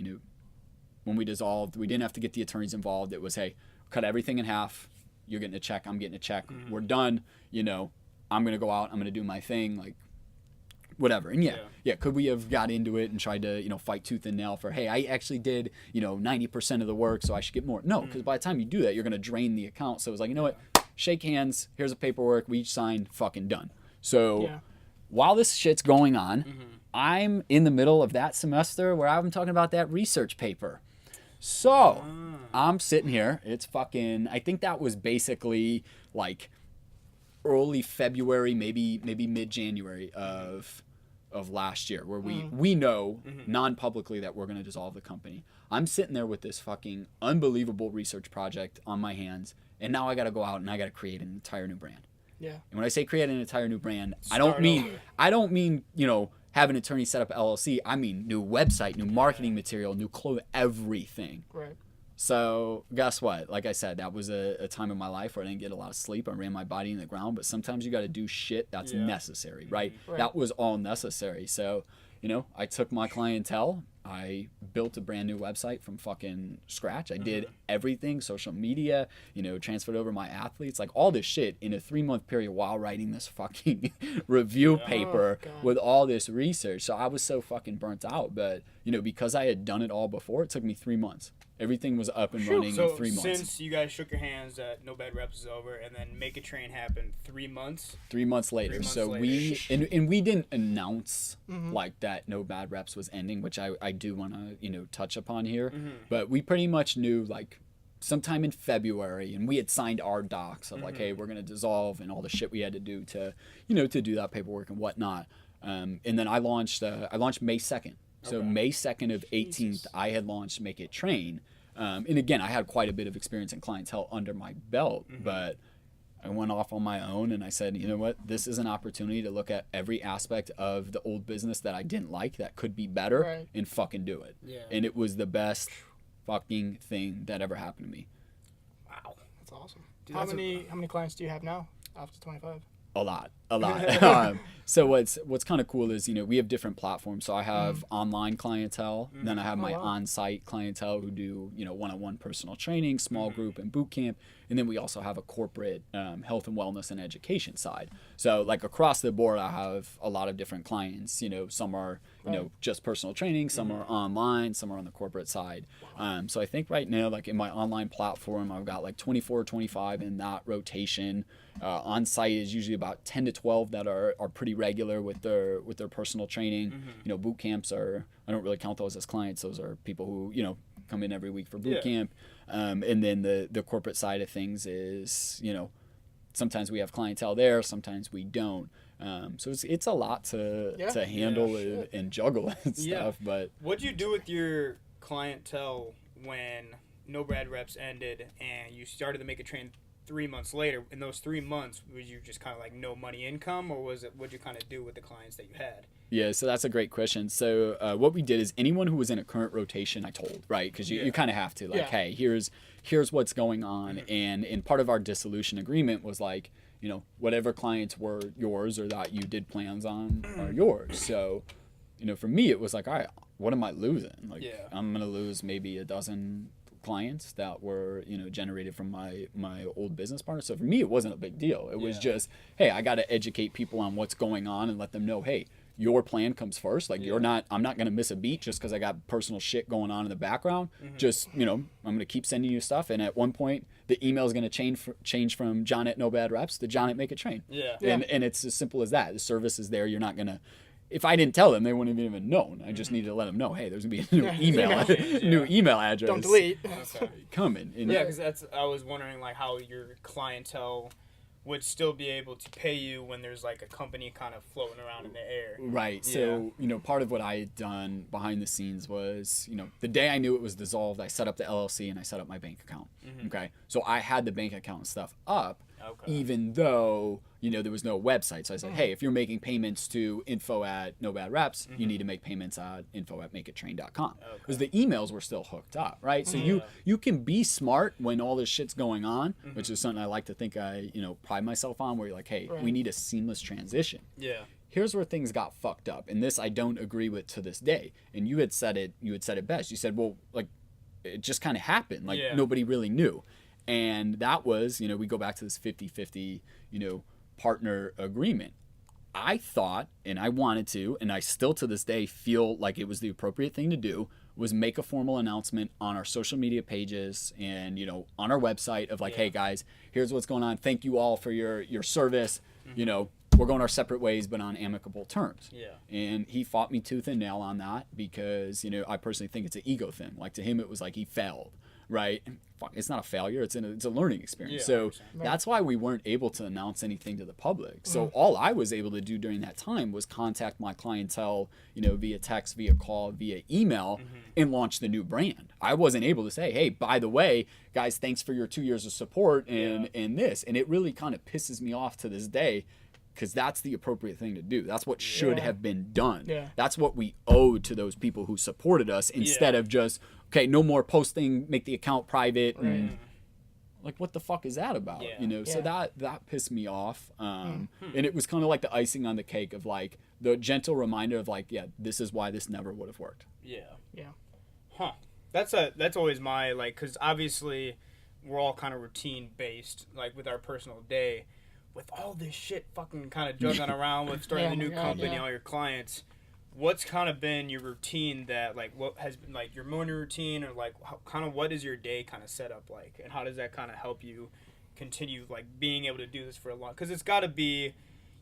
when we dissolved, we didn't have to get the attorneys involved. It was, hey, cut everything in half, you're getting a check, I'm getting a check, we're done. I'm gonna go out, I'm gonna do my thing, like whatever. And could we have got into it and tried to fight tooth and nail for, hey, I actually did 90% of the work, so I should get more? No, because by the time you do that, you're gonna drain the account. So it was like, you know what, shake hands, here's the paperwork, we each signed, fucking done. So while this shit's going on, I'm in the middle of that semester where I'm talking about that research paper. So I'm sitting here, it's fucking, I think that was basically like early February, maybe mid-January of last year, where we know non-publicly that we're going to dissolve the company. I'm sitting there with this fucking unbelievable research project on my hands, and now I got to go out and I got to create an entire new brand. Yeah. And when I say create an entire new brand, I don't mean have an attorney set up an LLC. I mean new website, new marketing material, new clothing, everything. Right. So guess what? Like I said, that was a time in my life where I didn't get a lot of sleep. I ran my body in the ground, but sometimes you got to do shit that's necessary, right? That was all necessary. So, I took my clientele, I built a brand new website from fucking scratch. I did everything, social media, transferred over my athletes, like all this shit in a 3-month period while writing this fucking review paper with all this research. So I was so fucking burnt out. But, because I had done it all before, it took me 3 months. Everything was up and running in 3 months. Since you guys shook your hands that No Bad Reps is over, and then Make It Train happened 3 months? 3 months later. We didn't announce like that No Bad Reps was ending, which I do want to touch upon here. But we pretty much knew like sometime in February, and we had signed our docs of like, hey, we're gonna dissolve, and all the shit we had to do to to do that paperwork and whatnot. And then I launched May 2nd. So May 2nd of 18th, I had launched Make It Train. And again, I had quite a bit of experience in clientele under my belt, but I went off on my own and I said, you know what, this is an opportunity to look at every aspect of the old business that I didn't like that could be better and fucking do it. Yeah. And it was the best fucking thing that ever happened to me. Wow. That's awesome. Dude, how many clients do you have now after 25? A lot. So what's kind of cool is, we have different platforms. So I have online clientele, then I have my on-site clientele who do, one-on-one personal training, small group and boot camp. And then we also have a corporate health and wellness and education side. So like across the board, I have a lot of different clients, some are, just personal training, some are online, some are on the corporate side. So I think right now, like in my online platform, I've got like 24, 25 in that rotation. On site is usually about 10 to 12 that are pretty regular with their personal training. Boot camps I don't really count those as clients. Those are people who, come in every week for boot camp. And then the corporate side of things is, sometimes we have clientele there, sometimes we don't. So it's a lot to handle and juggle and stuff. But what'd you do with your clientele when No Bad Reps ended and you started to Make a Train 3 months later? In those 3 months, was you just kind of like no money income, or what'd you kind of do with the clients that you had? Yeah, so that's a great question. So what we did is anyone who was in a current rotation, I told, right? Because you kind of have to, like, hey, here's what's going on. And part of our dissolution agreement was like, whatever clients were yours or that you did plans on are yours. So, for me, it was like, all right, what am I losing? Like, I'm going to lose maybe a dozen clients that were generated from my old business partner. So for me, it wasn't a big deal. It was just, hey, I got to educate people on what's going on and let them know, hey, your plan comes first. Like I'm not going to miss a beat just because I got personal shit going on in the background. Just, I'm going to keep sending you stuff. And at one point the email is going to change from John at No Bad Reps to John at Make It Train. And it's as simple as that. The service is there. You're not going to, if I didn't tell them, they wouldn't have even known. I just needed to let them know, hey, there's going to be a new email address. Don't delete. Coming. And because I was wondering like how your clientele would still be able to pay you when there's like a company kind of floating around in the air. Right. So, part of what I had done behind the scenes was, the day I knew it was dissolved, I set up the LLC and I set up my bank account. Okay. So I had the bank account and stuff up, even though, there was no website. So I said, hey, if you're making payments to info at No Bad Reps, you need to make payments at info at makeittrain.com. Because the emails were still hooked up, right? So you can be smart when all this shit's going on, which is something I like to think I, pride myself on, where you're like, hey, we need a seamless transition. Here's where things got fucked up. And this I don't agree with to this day. And you had said it best. You said, well, like, it just kind of happened. Like, nobody really knew. And that was, we go back to this 50-50, partner agreement. I thought, and I wanted to, and I still to this day feel like it was the appropriate thing to do, was make a formal announcement on our social media pages and, on our website of like, hey guys, here's what's going on. Thank you all for your service. We're going our separate ways, but on amicable terms. And he fought me tooth and nail on that because, I personally think it's an ego thing. Like to him, it was like he failed, right? It's not a failure. It's a learning experience. So that's why we weren't able to announce anything to the public. So all I was able to do during that time was contact my clientele, via text, via call, via email, and launch the new brand. I wasn't able to say, hey, by the way, guys, thanks for your 2 years of support and this. And it really kind of pisses me off to this day, because that's the appropriate thing to do. That's what should have been done. That's what we owe to those people who supported us, instead of just, okay, no more posting, make the account private. And like what the fuck is that about? Yeah. You know, so Yeah. that pissed me off. And it was kind of like the icing on the cake of like the gentle reminder of like, yeah, this is why this never would have worked. Yeah. Yeah. Huh. That's always my, like, because obviously we're all kind of routine based, like with our personal day, with all this shit fucking kind of juggling around with starting a new company, all your clients. What's kind of been your routine that, like, what has been like your morning routine, or like kind of what is your day kind of set up like, and how does that kind of help you continue like being able to do this for a long? Because it's got to be,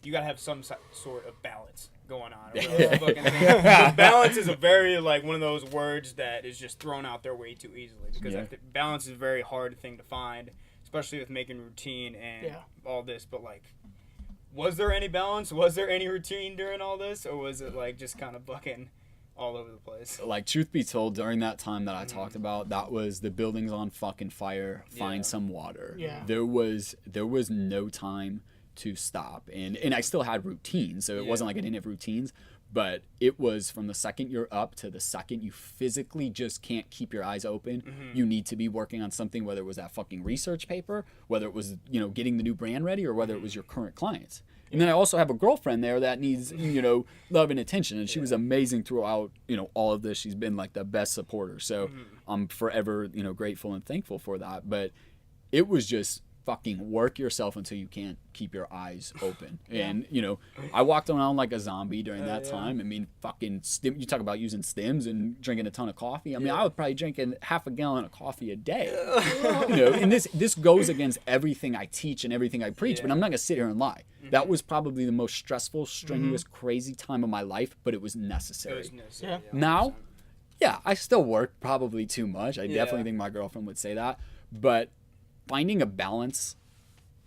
you got to have some sort of balance going on. Or fucking balance is a very, like, one of those words that is just thrown out there way too easily, because I think balance is a very hard thing to find, especially with making routine and all this. But like, was there any balance? Was there any routine during all this, or was it like just kind of fucking all over the place? Like, truth be told, during that time that I talked about, that was the building's on fucking fire, find some water. Yeah. There was no time to stop, and I still had routines, so it wasn't like I didn't have routines, but it was from the second you're up to the second you physically just can't keep your eyes open. You need to be working on something, whether it was that fucking research paper, whether it was, you know, getting the new brand ready, or whether it was your current clients. And then I also have a girlfriend there that needs, you know, love and attention, and she was amazing throughout, you know, all of this. She's been like the best supporter, so I'm forever, you know, grateful and thankful for that. But it was just fucking work yourself until you can't keep your eyes open. And, you know, I walked around like a zombie during that time. I mean, fucking you talk about using stims and drinking a ton of coffee. I mean, I was probably drinking half a gallon of coffee a day. You know, and this goes against everything I teach and everything I preach, but I'm not gonna sit here and lie. That was probably the most stressful, strenuous, crazy time of my life, but it was necessary. Now, I still work probably too much. I definitely think my girlfriend would say that, but finding a balance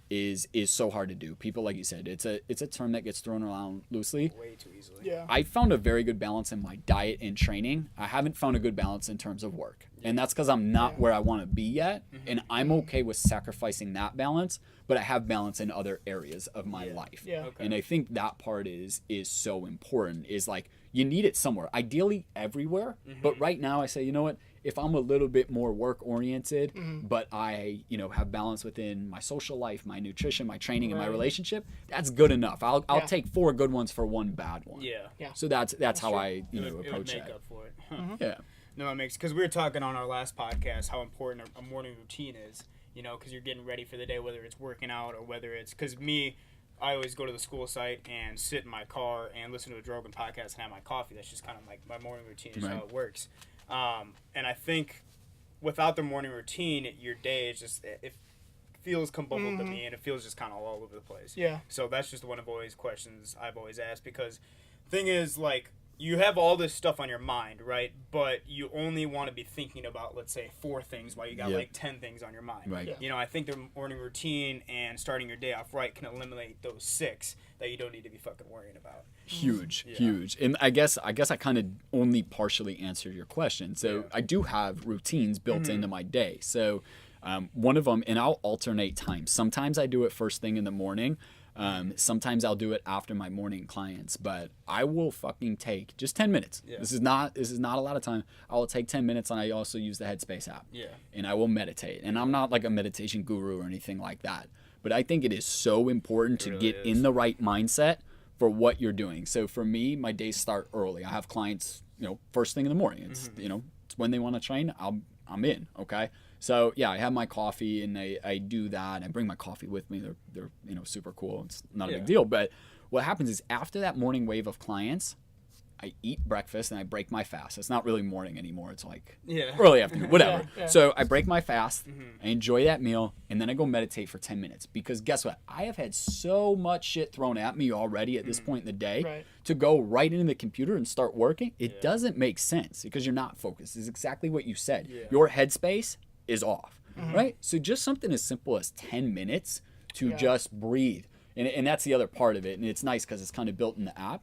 is so hard to do. People, like you said, it's a term that gets thrown around loosely. Way too easily. Yeah. I found a very good balance in my diet and training. I haven't found a good balance in terms of work. And that's because I'm not where I want to be yet. And I'm okay with sacrificing that balance, but I have balance in other areas of my life. Yeah. Okay. And I think that part is so important, is like, you need it somewhere, ideally everywhere. But right now I say, you know what, if I'm a little bit more work oriented, but I, you know, have balance within my social life, my nutrition, my training, and my relationship, that's good enough. I'll take 4 good ones for 1 bad one. Yeah. So that's how true. I, you know, It would approach make that. up for it. Huh. Yeah. No, it makes, because we were talking on our last podcast how important a morning routine is, you know, because you're getting ready for the day, whether it's working out or whether it's, because I always go to the school site and sit in my car and listen to a Joe Rogan podcast and have my coffee. That's just kind of like my morning routine is how it works. And I think without the morning routine, your day is just, it feels combustible to me, and it feels just kind of all over the place. Yeah. So that's just one of questions I've always asked, because thing is, like, you have all this stuff on your mind, right? But you only want to be thinking about, let's say, 4 things while you got like 10 things on your mind. Right. Yeah. You know, I think the morning routine and starting your day off right can eliminate those 6 that you don't need to be fucking worrying about. Huge. And I guess I kind of only partially answered your question. So I do have routines built into my day. So one of them, and I'll alternate times. Sometimes I do it first thing in the morning. Sometimes I'll do it after my morning clients, but I will fucking take just 10 minutes. This is not a lot of time. I will take 10 minutes, and I also use the Headspace app. And I will meditate. And I'm not like a meditation guru or anything like that, but I think it is so important to get in the right mindset for what you're doing. So for me, my days start early. I have clients, you know, first thing in the morning. It's you know, it's when they want to train. I'm in. Okay. So yeah, I have my coffee, and I do that. I bring my coffee with me. They're you know, super cool. It's not a big deal. But what happens is, after that morning wave of clients, I eat breakfast and I break my fast. It's not really morning anymore. It's like early afternoon, whatever. So I break my fast. I enjoy that meal, and then I go meditate for 10 minutes. Because guess what? I have had so much shit thrown at me already at this point in the day. To go right into the computer and start working, it doesn't make sense, because you're not focused. It's exactly what you said. Your headspace is off, right? So just something as simple as 10 minutes to just breathe. And that's the other part of it. And it's nice because it's kind of built in the app.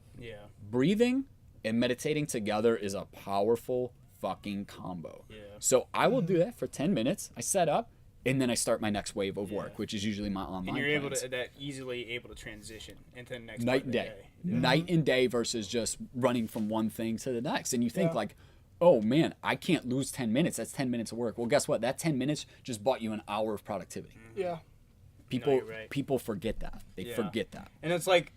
Breathing and meditating together is a powerful fucking combo. So I will do that for 10 minutes. I set up, and then I start my next wave of work, which is usually my online. And you're clients. easily able to transition into the next night and day. Night and day versus just running from one thing to the next. And you think like, oh man, I can't lose 10 minutes. That's 10 minutes of work. Well, guess what? That 10 minutes just bought you an hour of productivity. Yeah. People you're right. people forget that. They Yeah. forget that. And it's like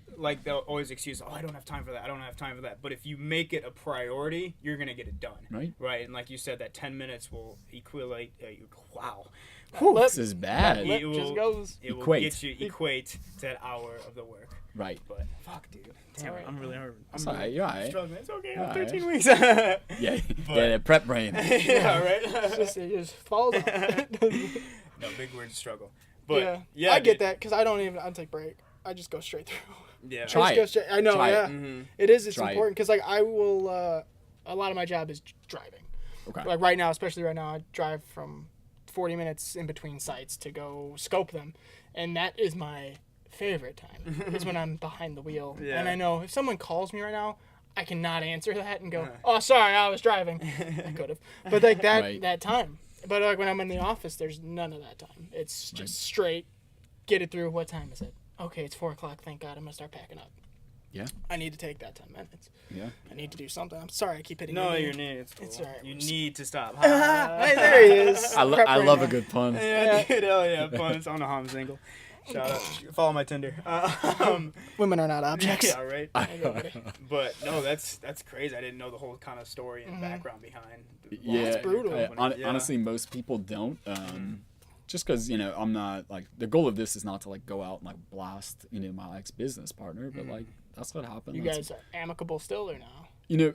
they'll always excuse, oh, I don't have time for that. I don't have time for that. But if you make it a priority, you're gonna get it done. Right. Right. And like you said, that 10 minutes will equate. Wow. This is bad. Lip It just will- goes. It will Equate. get you equate to that hour of the work. Right. But fuck, dude. Damn it. I'm really hurt. It's all right. You're all right. Struggling. It's okay. All I'm right. 13 weeks. Yeah. Yeah. That prep brain. Yeah. Right. It just falls off. No, big word struggle. But yeah, I get dude. that because I take break. I just go straight through. Yeah. Try I just go it. straight. I know. Try it. Yeah. Mm-hmm. It is. It's Try it. important because like I will. A lot of my job is driving. Okay. Like right now, especially right now, I drive from 40 minutes in between sites to go scope them, and that is my favorite time. Is when I'm behind the wheel, Yeah. and I know if someone calls me right now, I cannot answer that and go, "Oh, sorry, I was driving." I could have, but like that Right. that time. But like when I'm in the office, there's none of that time. It's just straight. Get it through. What time is it? Okay, it's 4:00. Thank God, I'm gonna start packing up. Yeah. I need to take that 10 minutes. Yeah. I need to do something. I'm sorry, I keep hitting. No, your your knee. knee. It's cool. It's all right. You need to stop. Hey, there he is. I love a good pun. Yeah, dude, hell yeah, fun. It's on a Hom single. Shout out. Follow my Tinder. Women are not objects. Yeah, right. But no, that's crazy. I didn't know the whole kind of story and background behind. Yeah. It's brutal. Yeah. Honestly, most people don't. Just because I'm not like the goal of this is not to like go out and like blast my ex business partner, but like that's what happened. You That's- guys are amicable still or no?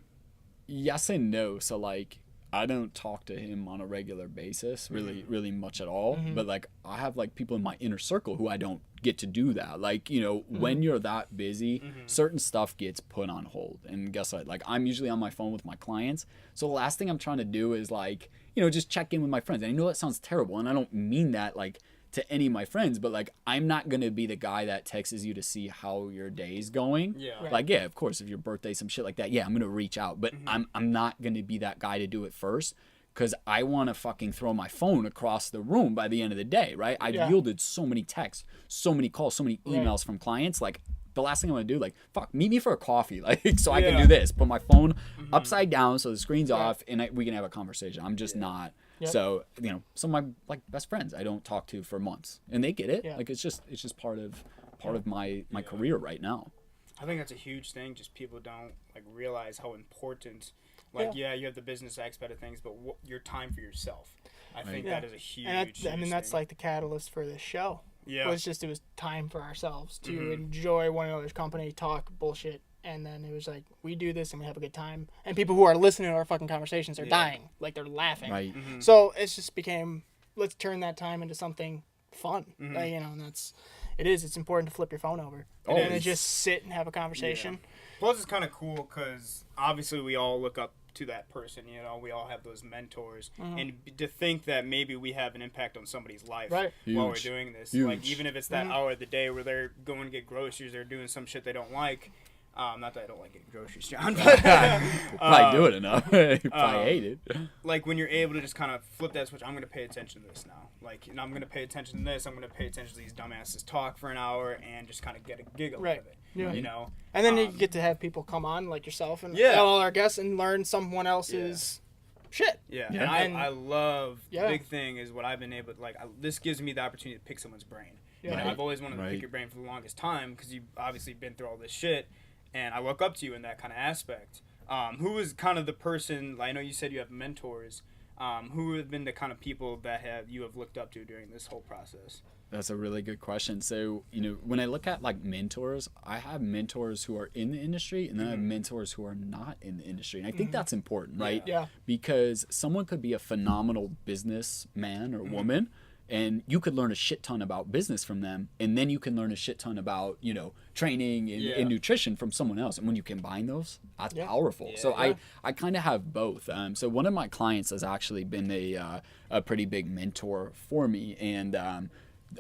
Yes and no. So like I don't talk to him on a regular basis, really much at all. But like I have like people in my inner circle who I don't get to do that. Like, when you're that busy, certain stuff gets put on hold. And guess what? Like I'm usually on my phone with my clients. So the last thing I'm trying to do is like, just check in with my friends. And I know that sounds terrible, and I don't mean that like to any of my friends, but like I'm not gonna be the guy that texts you to see how your day's going. Yeah. Right. Like, yeah, of course, if your birthday, some shit like that, yeah, I'm gonna reach out. But I'm not gonna be that guy to do it first, because I wanna fucking throw my phone across the room by the end of the day, right? I've yielded so many texts, so many calls, so many emails from clients. Like the last thing I want to do, like, fuck, meet me for a coffee, like, so I can do this. Put my phone upside down so the screen's off, and we can have a conversation. I'm just not. Yep. So some of my like best friends I don't talk to for months, and they get it. Yeah. Like it's just part of my career right now. I think that's a huge thing. Just people don't like realize how important. Like, you have the business aspect of things, but your time for yourself. I think that is a huge. And that's thing. like the catalyst for this show. Yeah. It was time for ourselves to enjoy one another's company, talk bullshit, and then it was like we do this and we have a good time, and people who are listening to our fucking conversations are dying, like they're laughing. Right. So it's just became, let's turn that time into something fun. And it's important to flip your phone over and then just sit and have a conversation. Plus, it's kind of cool because obviously we all look up to that person. We all have those mentors, and to think that maybe we have an impact on somebody's life while we're Huge. doing this. Huge. Like even if it's that hour of the day where they're going to get groceries, they're doing some shit they don't like. Not that I don't like getting groceries, John. But, Probably do it enough. You probably hate it. like when you're able to just kind of flip that switch, I'm going to pay attention to this now. Like, I'm going to pay attention to this. I'm going to pay attention to these dumbasses talk for an hour and just kind of get a giggle out of it. Yeah. And then you get to have people come on like yourself and Yeah. all our guests and learn someone else's shit. Yeah, Yeah. and I love Yeah. the big thing is what I've been able to, this gives me the opportunity to pick someone's brain. Yeah. I've always wanted to pick your brain for the longest time because you've obviously been through all this shit, and I look up to you in that kind of aspect. Who is kind of the person, I know you said you have mentors, who have been the kind of people that you have looked up to during this whole process? That's a really good question. So, when I look at like mentors, I have mentors who are in the industry, and then I have mentors who are not in the industry. And I think that's important, right? Yeah. Because someone could be a phenomenal businessman or woman, and you could learn a shit ton about business from them, and then you can learn a shit ton about, training and nutrition from someone else. And when you combine those, that's powerful. So I kind of have both. So one of my clients has actually been a pretty big mentor for me, and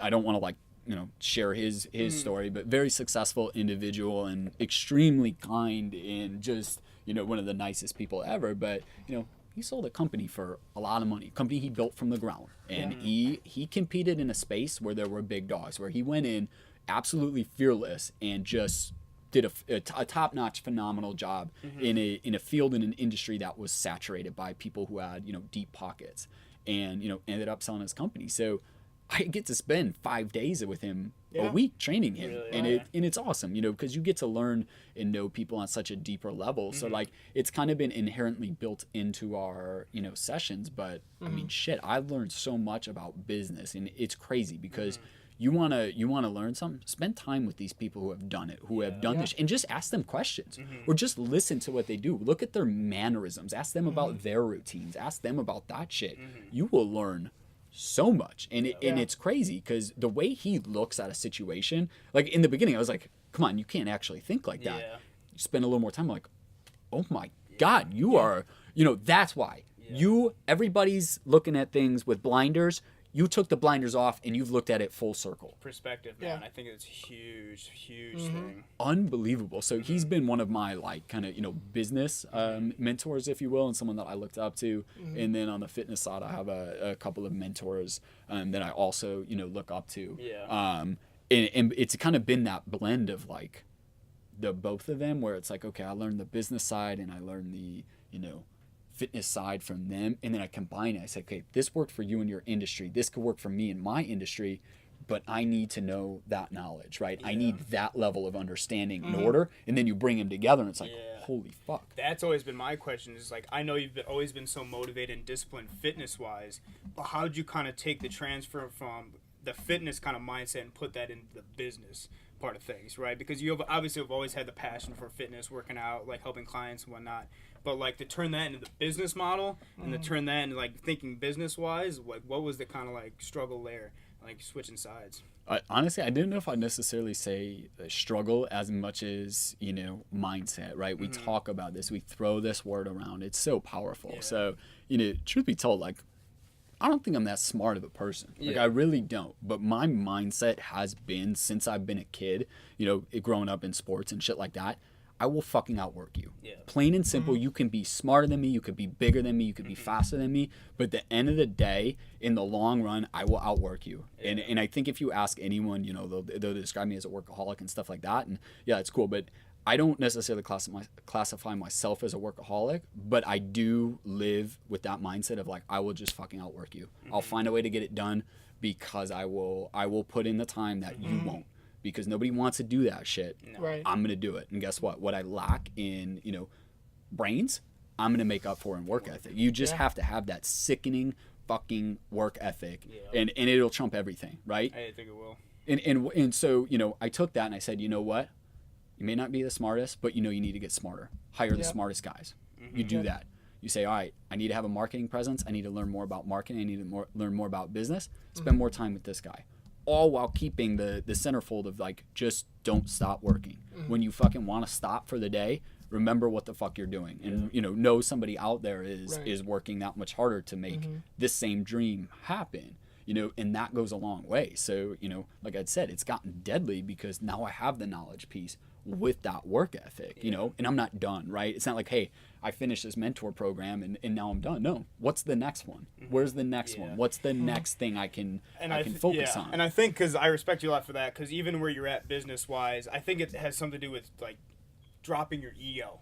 I don't want to share his story, but very successful individual and extremely kind and just, one of the nicest people ever. But, he sold a company for a lot of money, a company he built from the ground. And he competed in a space where there were big dogs, where he went in absolutely fearless and just did a top-notch, phenomenal job in a field, in an industry that was saturated by people who had, deep pockets, and, ended up selling his company. So I get to spend 5 days with him a week training him. Really? And it's awesome, because you get to learn and know people on such a deeper level. So like, it's kind of been inherently built into our, sessions. But I mean, shit, I've learned so much about business, and it's crazy because you want to learn something, spend time with these people who have done it, who have done this, and just ask them questions, or just listen to what they do. Look at their mannerisms, ask them about their routines, ask them about that shit. You will learn so much. And it's crazy because the way he looks at a situation, like in the beginning I was like, come on, you can't actually think like that. You spend a little more time, like, oh my God, you are, that's why everybody's looking at things with blinders. You took the blinders off and you've looked at it full circle. Perspective, man. I think it's huge thing. Unbelievable. So he's been one of my like kind of business mentors, if you will, and someone that I looked up to. And then on the fitness side, I have a couple of mentors that I also look up to. And it's kind of been that blend of like the both of them, where it's like, okay, I learned the business side and I learned the fitness side from them, and then I combine it. I say, okay, this worked for you in your industry, this could work for me in my industry, but I need to know that knowledge, right? I need that level of understanding in order, and then you bring them together and it's like, holy fuck. That's always been my question, is like, I know you've always been so motivated and disciplined fitness wise, but how'd you kind of take the transfer from the fitness kind of mindset and put that into the business part of things, right? Because you obviously have always had the passion for fitness, working out, like helping clients and whatnot. But like to turn that into the business model and to turn that into like thinking business wise, what was the kind of like struggle there, like switching sides? Honestly, I didn't know if I'd necessarily say struggle as much as, mindset, right? We talk about this, we throw this word around. It's so powerful. So, truth be told, like, I don't think I'm that smart of a person. Like, I really don't. But my mindset has been, since I've been a kid, growing up in sports and shit like that, I will fucking outwork you. Plain and simple. You can be smarter than me, you could be bigger than me, you could be faster than me, but at the end of the day, in the long run, I will outwork you. And I think if you ask anyone, they'll describe me as a workaholic and stuff like that, and it's cool, but I don't necessarily classify myself as a workaholic, but I do live with that mindset of like, I will just fucking outwork you. I'll find a way to get it done because I will put in the time that you won't. Because nobody wants to do that shit. Right. I'm gonna do it, and guess what? What I lack in brains, I'm gonna make up for in work ethic. You just have to have that sickening fucking work ethic, and it'll trump everything, right? I think it will. And so I took that and I said, you know what? You may not be the smartest, but you need to get smarter. Hire the smartest guys. You do that. You say, all right, I need to have a marketing presence. I need to learn more about marketing. I need to learn more about business. Spend more time with this guy. All while keeping the centerfold of like, just don't stop working. When you fucking want to stop for the day, remember what the fuck you're doing, and know somebody out there is working that much harder to make this same dream happen. And that goes a long way. So like I said, it's gotten deadly because now I have the knowledge piece with that work ethic, and I'm not done, right? It's not like, hey, I finished this mentor program and now I'm done. No, what's the next one? Where's the next one? What's the next thing I can focus on? And I think, because I respect you a lot for that, because even where you're at business wise, I think it has something to do with like dropping your ego.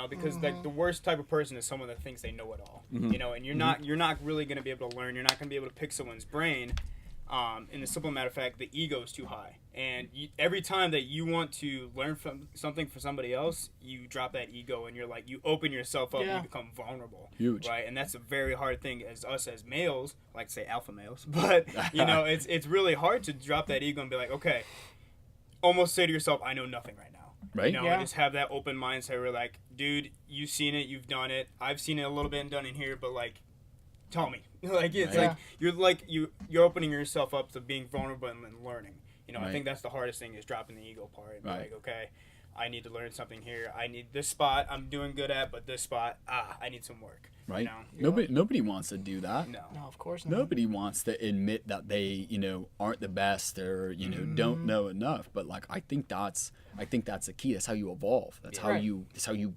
Because like the worst type of person is someone that thinks they know it all. And you're not really going to be able to learn. You're not going to be able to pick someone's brain. In the simple matter of fact, the ego is too high, and every time that you want to learn from something for somebody else, you drop that ego, and you open yourself up, and you become vulnerable. Huge, right? And that's a very hard thing as males, like to say alpha males, but it's really hard to drop that ego and be like, okay, almost say to yourself, I know nothing right now. Right. And just have that open mindset where like, dude, you've seen it, you've done it, I've seen it a little bit and done it here, but like, tell me. Like, it's like you're opening yourself up to being vulnerable and learning. I think that's the hardest thing, is dropping the ego part. And like, okay, I need to learn something here. I need this spot I'm doing good at, but this spot, I need some work. Right. Nobody wants to do that. No, of course not. Nobody wants to admit that they, aren't the best, or, don't know enough. But like, I think that's the key. That's how you evolve. That's how you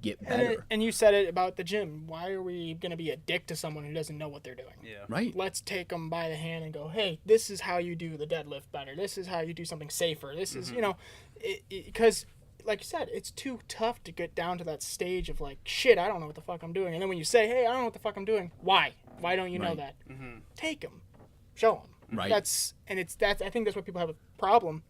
get better. And you said it about the gym. Why are we going to be a dick to someone who doesn't know what they're doing? Yeah. Right. Let's take them by the hand and go, hey, this is how you do the deadlift better. This is how you do something safer. This is, because like you said, it's too tough to get down to that stage of like, shit, I don't know what the fuck I'm doing. And then when you say, hey, I don't know what the fuck I'm doing, why? Why don't you know Right. that? Take them, show them. Right. That's I think that's where people have a problem,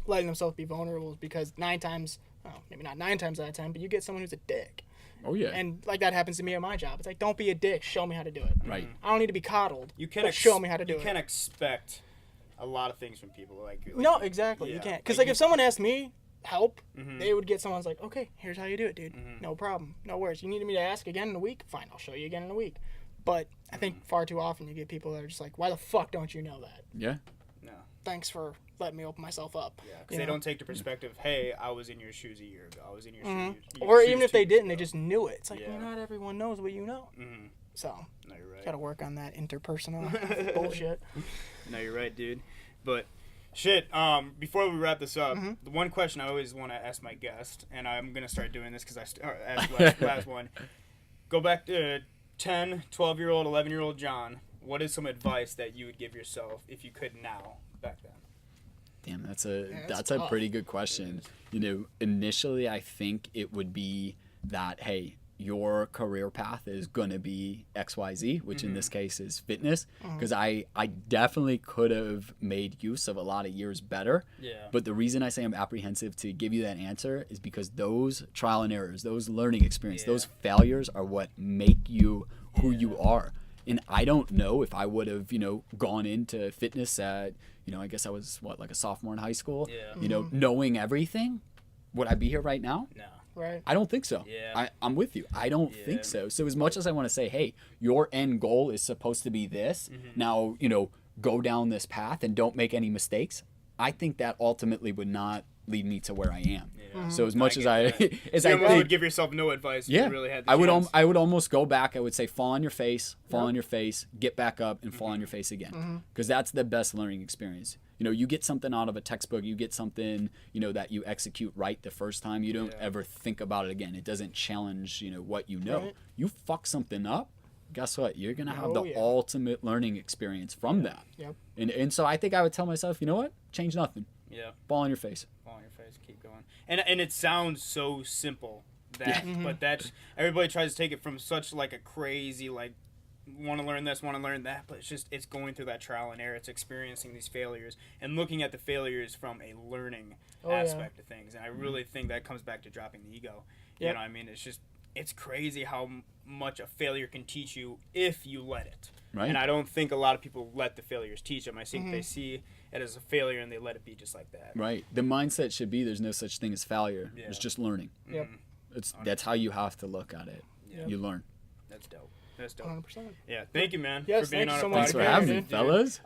letting themselves be vulnerable, because maybe not 9 times out of 10, but you get someone who's a dick. Oh yeah. And like that happens to me at my job. It's like, don't be a dick. Show me how to do it. Right. I don't need to be coddled. You can but show me how to do You it. can't expect a lot of things from people. Like No, exactly. yeah. You can't. Because Like, like if someone asked me help, they would get someone's like, okay, here's how you do it, dude. No problem. No worries. You needed me to ask again in a week? Fine, I'll show you again in a week. But I think far too often you get people that are just like, why the fuck don't you know that? Yeah. No. Thanks for letting me open myself up. Yeah, because You they know? don't take the perspective, hey, I was in your shoes a year ago. I was in your shoes. Or shoes even if 2 they years didn't, they ago. just knew it. It's like, Yeah. well, not everyone knows what you know. So, No, you're right. gotta work on that interpersonal bullshit. No, you're right, dude. But shit, before we wrap this up, the one question I always want to ask my guest, and I'm gonna start doing this because I asked last one. Go back to 10, 12-year-old, 11-year-old John. What is some advice that you would give yourself if you could now back then? Damn, that's it's a tough. pretty good question. You know, initially I think it would be that, hey, your career path is going to be XYZ, which in this case is fitness, because I definitely could have made use of a lot of years better. Yeah. But the reason I say I'm apprehensive to give you that answer is because those trial and errors, those learning experience, those failures are what make you who you are. And I don't know if I would have, gone into fitness at, I guess I was like a sophomore in high school, Yeah. knowing everything. Would I be here right now? No. Right. I don't think so. Yeah. I'm with you. I don't think so. So as much as I want to say, hey, your end goal is supposed to be this, now, go down this path and don't make any mistakes, I think that ultimately would not lead me to where I am. Yeah. So as much as I You almost would give yourself no advice if you really had the chance. I would almost go back. I would say fall on your face, get back up and fall on your face again. Because that's the best learning experience. You get something out of a textbook, you get something, that you execute right the first time, you don't ever think about it again. It doesn't challenge, what you know. Right. You fuck something up, guess what? You're going to have Oh, the yeah. ultimate learning experience from that. Yep. And so I think I would tell myself, you know what? Change nothing. Yeah. Fall on your face. Fall on your face, keep going. And it sounds so simple that, but that's everybody tries to take it from such like a crazy like want to learn this, want to learn that, but it's going through that trial and error. It's experiencing these failures and looking at the failures from a learning aspect of things. And I really think that comes back to dropping the ego. You know what I mean? It's crazy how much a failure can teach you if you let it. Right. And I don't think a lot of people let the failures teach them. I think they see it as a failure and they let it be just like that. Right. The mindset should be there's no such thing as failure. Yeah. It's just learning. Yep. That's how you have to look at it. Yeah. You learn. That's dope. That's dope. 100%. Yeah, thank you, man, Yes, for being thank on you our so much Thanks for for having me, dude. fellas.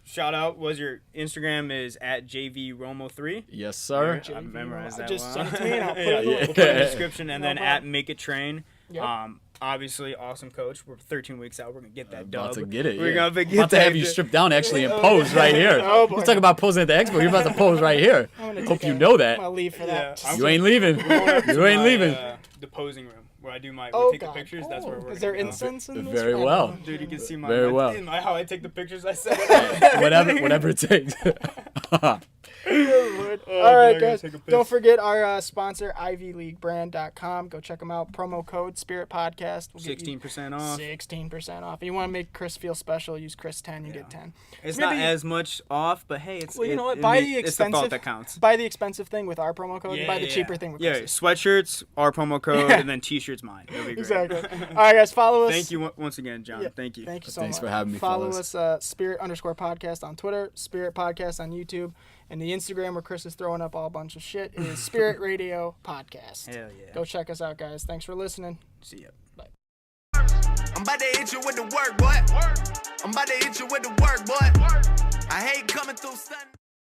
Shout out was your Instagram is at JVRomo3. Yes, sir. I memorized that Just one. send it to me and I'll put yeah, it in the link. we'll put it in the description, and No then problem. at Make It Train. Yep. Obviously, awesome coach. We're 13 weeks out. We're gonna get that About dub. to get it. We're yeah. gonna get about to that have you dub. stripped down actually and pose right here. Oh, boy. Let's talk about posing at the expo. You're about to pose right here. I'm gonna Hope take you a- know I'm that. gonna leave for that. Yeah, You ain't leaving. You ain't leaving. The posing room where I do my Oh, take the God. pictures. That's where we're. Is there gonna go. incense in this? Very room? well. Dude, you can see my, Very well. how I take the pictures. I said it. whatever it takes. Lord. Oh, All right, dude, I gotta guys. take a piss. Don't forget our sponsor, ivyleaguebrand.com. Go check them out. Promo code Spirit Podcast. We'll get you 16% off. 16% off. If you want to make Chris feel special, use Chris 10. You get 10. It's Maybe- not as much off, but hey, it's Well, you know what? it Buy may- the it's the expensive. thought that counts. Buy the expensive thing with our promo code. And buy the cheaper thing with Yeah, Chris's. sweatshirts, our promo code, and then t-shirts mine. That'd be great. Exactly. All right, guys. Follow us. Thank you once again, John. Yeah, Thank you. Thank you so Thanks much. for having me, Follow fellas. us, Spirit_podcast on Twitter, Spirit Podcast on YouTube, and the Instagram where Chris is throwing up all a bunch of shit is Spirit Radio Podcast. Hell yeah. Go check us out, guys. Thanks for listening. See ya. I'm about to hit you with the work, boy. I'm about to hit you with the work, boy. I hate coming through stunning.